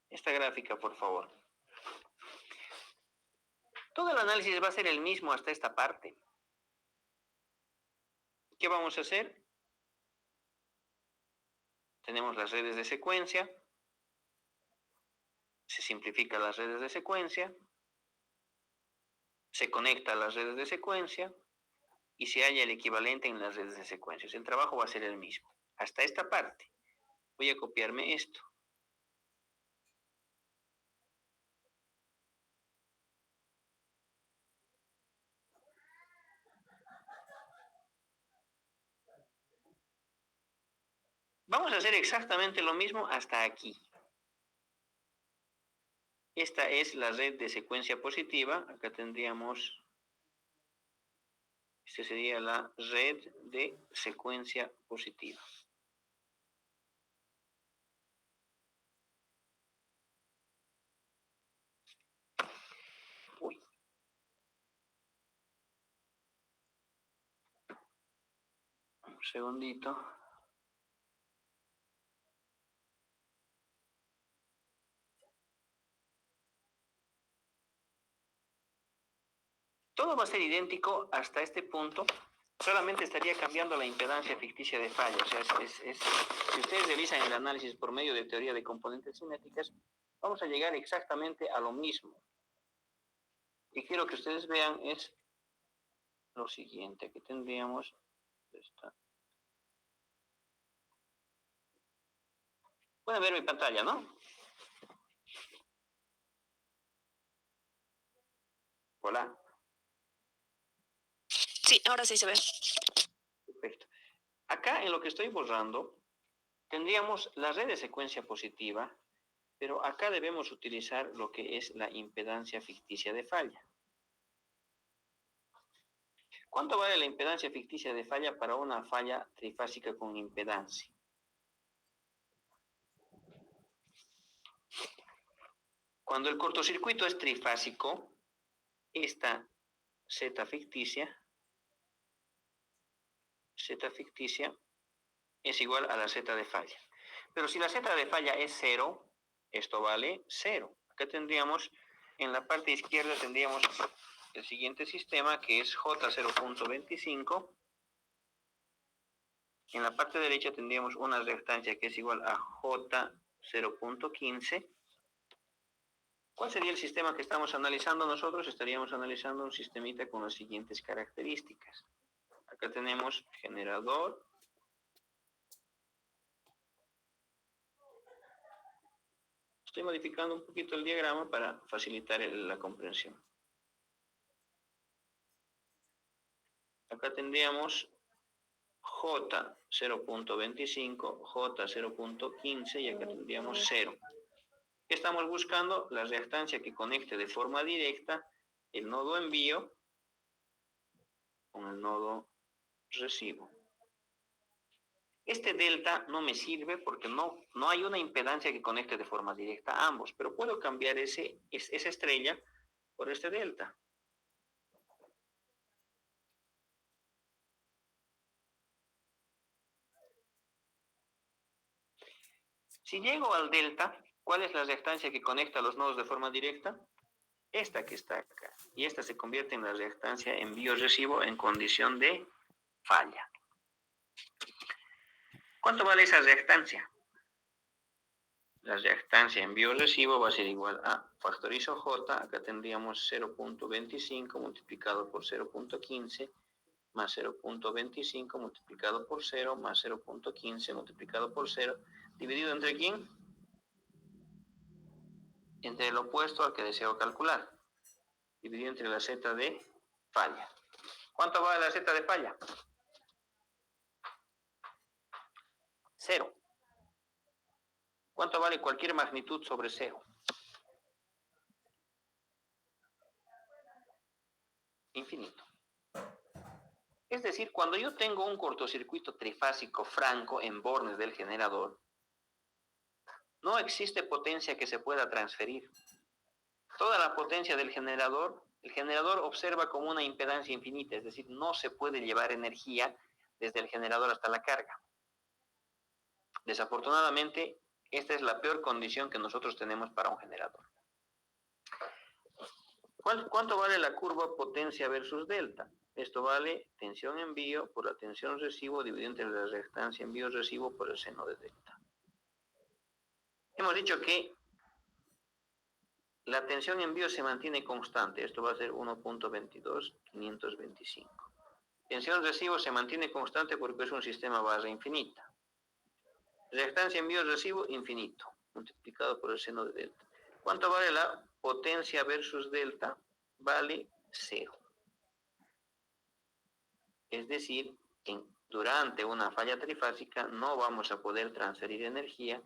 Esta gráfica, por favor. Todo el análisis va a ser el mismo hasta esta parte. ¿Qué vamos a hacer? Tenemos las redes de secuencia. Se simplifican las redes de secuencia. Se conecta a las redes de secuencia. Y se halla el equivalente en las redes de secuencia. El trabajo va a ser el mismo. Hasta esta parte. Voy a copiarme esto. Vamos a hacer exactamente lo mismo hasta aquí. Esta es la red de secuencia positiva. Acá tendríamos, esta sería la red de secuencia positiva. Uy. Un segundito. Todo va a ser idéntico hasta este punto, solamente estaría cambiando la impedancia ficticia de falla. O sea, si ustedes realizan el análisis por medio de teoría de componentes cinéticas, vamos a llegar exactamente a lo mismo. que quiero que ustedes vean es lo siguiente, que tendríamos esta. Pueden ver mi pantalla, ¿no? Hola. Sí, ahora sí se ve. Perfecto. Acá en lo que estoy borrando, tendríamos la red de secuencia positiva, pero acá debemos utilizar lo que es la impedancia ficticia de falla. ¿Cuánto vale la impedancia ficticia de falla para una falla trifásica con impedancia? Cuando el cortocircuito es trifásico, esta Z ficticia es igual a la Z de falla. Pero si la Z de falla es 0, esto vale 0. Acá tendríamos, en la parte izquierda tendríamos el siguiente sistema que es J0.25. En la parte derecha tendríamos una reactancia que es igual a J0.15. ¿Cuál sería el sistema que estamos analizando nosotros? Estaríamos analizando un sistemita con las siguientes características. Acá tenemos generador. Estoy modificando un poquito el diagrama para facilitar la comprensión. Acá tendríamos J0.25, J0.15 y acá tendríamos 0. ¿Qué estamos buscando? La reactancia que conecte de forma directa el nodo envío con el nodo recibo. Este delta no me sirve porque no hay una impedancia que conecte de forma directa a ambos, pero puedo cambiar esa estrella por este delta. Si llego al delta, ¿cuál es la reactancia que conecta los nodos de forma directa? Esta que está acá. Y esta se convierte en la reactancia envío-recibo en condición de falla. ¿Cuánto vale esa reactancia? La reactancia envío-recibo va a ser igual a, factorizo J, acá tendríamos 0.25 multiplicado por 0.15 más 0.25 multiplicado por 0 más 0.15 multiplicado por 0, dividido entre ¿quién? Entre el opuesto al que deseo calcular, dividido entre la Z de falla. ¿Cuánto vale la Z de falla? 0. ¿Cuánto vale cualquier magnitud sobre 0? Infinito. Es decir, cuando yo tengo un cortocircuito trifásico franco en bornes del generador, no existe potencia que se pueda transferir. Toda la potencia del generador, el generador observa como una impedancia infinita, es decir, no se puede llevar energía desde el generador hasta la carga. Desafortunadamente, esta es la peor condición que nosotros tenemos para un generador. ¿Cuánto vale la curva potencia versus delta? Esto vale tensión envío por la tensión recibo dividido entre la reactancia envío-recibo por el seno de delta. Hemos dicho que la tensión envío se mantiene constante. Esto va a ser 1.22.525. Tensión recibo se mantiene constante porque es un sistema barra infinita. Reactancia envío-recibo infinito, multiplicado por el seno de delta. ¿Cuánto vale la potencia versus delta? Vale 0. Es decir, durante una falla trifásica no vamos a poder transferir energía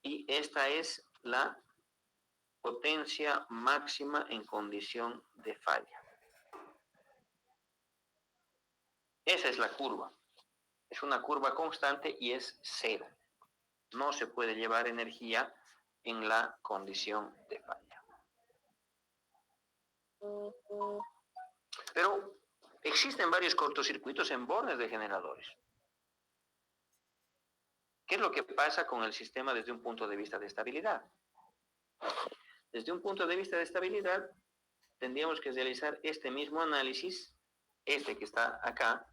y esta es la potencia máxima en condición de falla. Esa es la curva. Es una curva constante y es 0. No se puede llevar energía en la condición de falla. Pero existen varios cortocircuitos en bornes de generadores. ¿Qué es lo que pasa con el sistema desde un punto de vista de estabilidad? Desde un punto de vista de estabilidad, tendríamos que realizar este mismo análisis, este que está acá,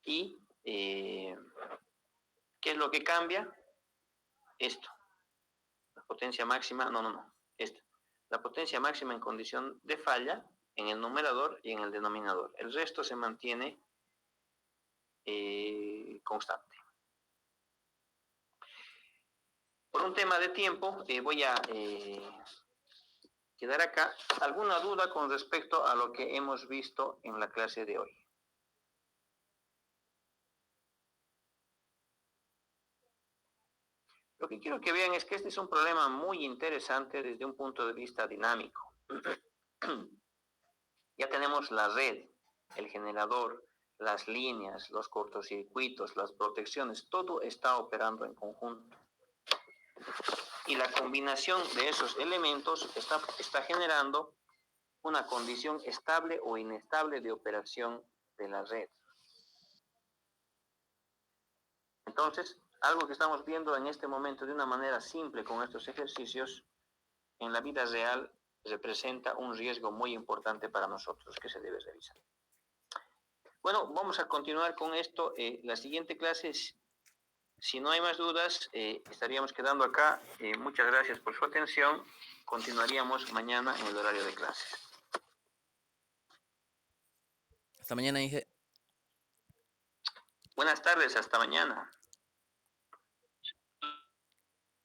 y ¿qué es lo que cambia? Esto. La potencia máxima, esta. la potencia máxima en condición de falla en el numerador y en el denominador. El resto se mantiene constante. Por un tema de tiempo, voy a quedar acá. ¿Alguna duda con respecto a lo que hemos visto en la clase de hoy? Lo que quiero que vean es que este es un problema muy interesante desde un punto de vista dinámico. Ya tenemos la red, el generador, las líneas, los cortocircuitos, las protecciones, todo está operando en conjunto. Y la combinación de esos elementos está generando una condición estable o inestable de operación de la red. Entonces, algo que estamos viendo en este momento de una manera simple con estos ejercicios, en la vida real representa un riesgo muy importante para nosotros que se debe revisar. Bueno, vamos a continuar con esto. La siguiente clase, si no hay más dudas, estaríamos quedando acá. Muchas gracias por su atención. Continuaríamos mañana en el horario de clases. Hasta mañana, Inge. Buenas tardes, hasta mañana.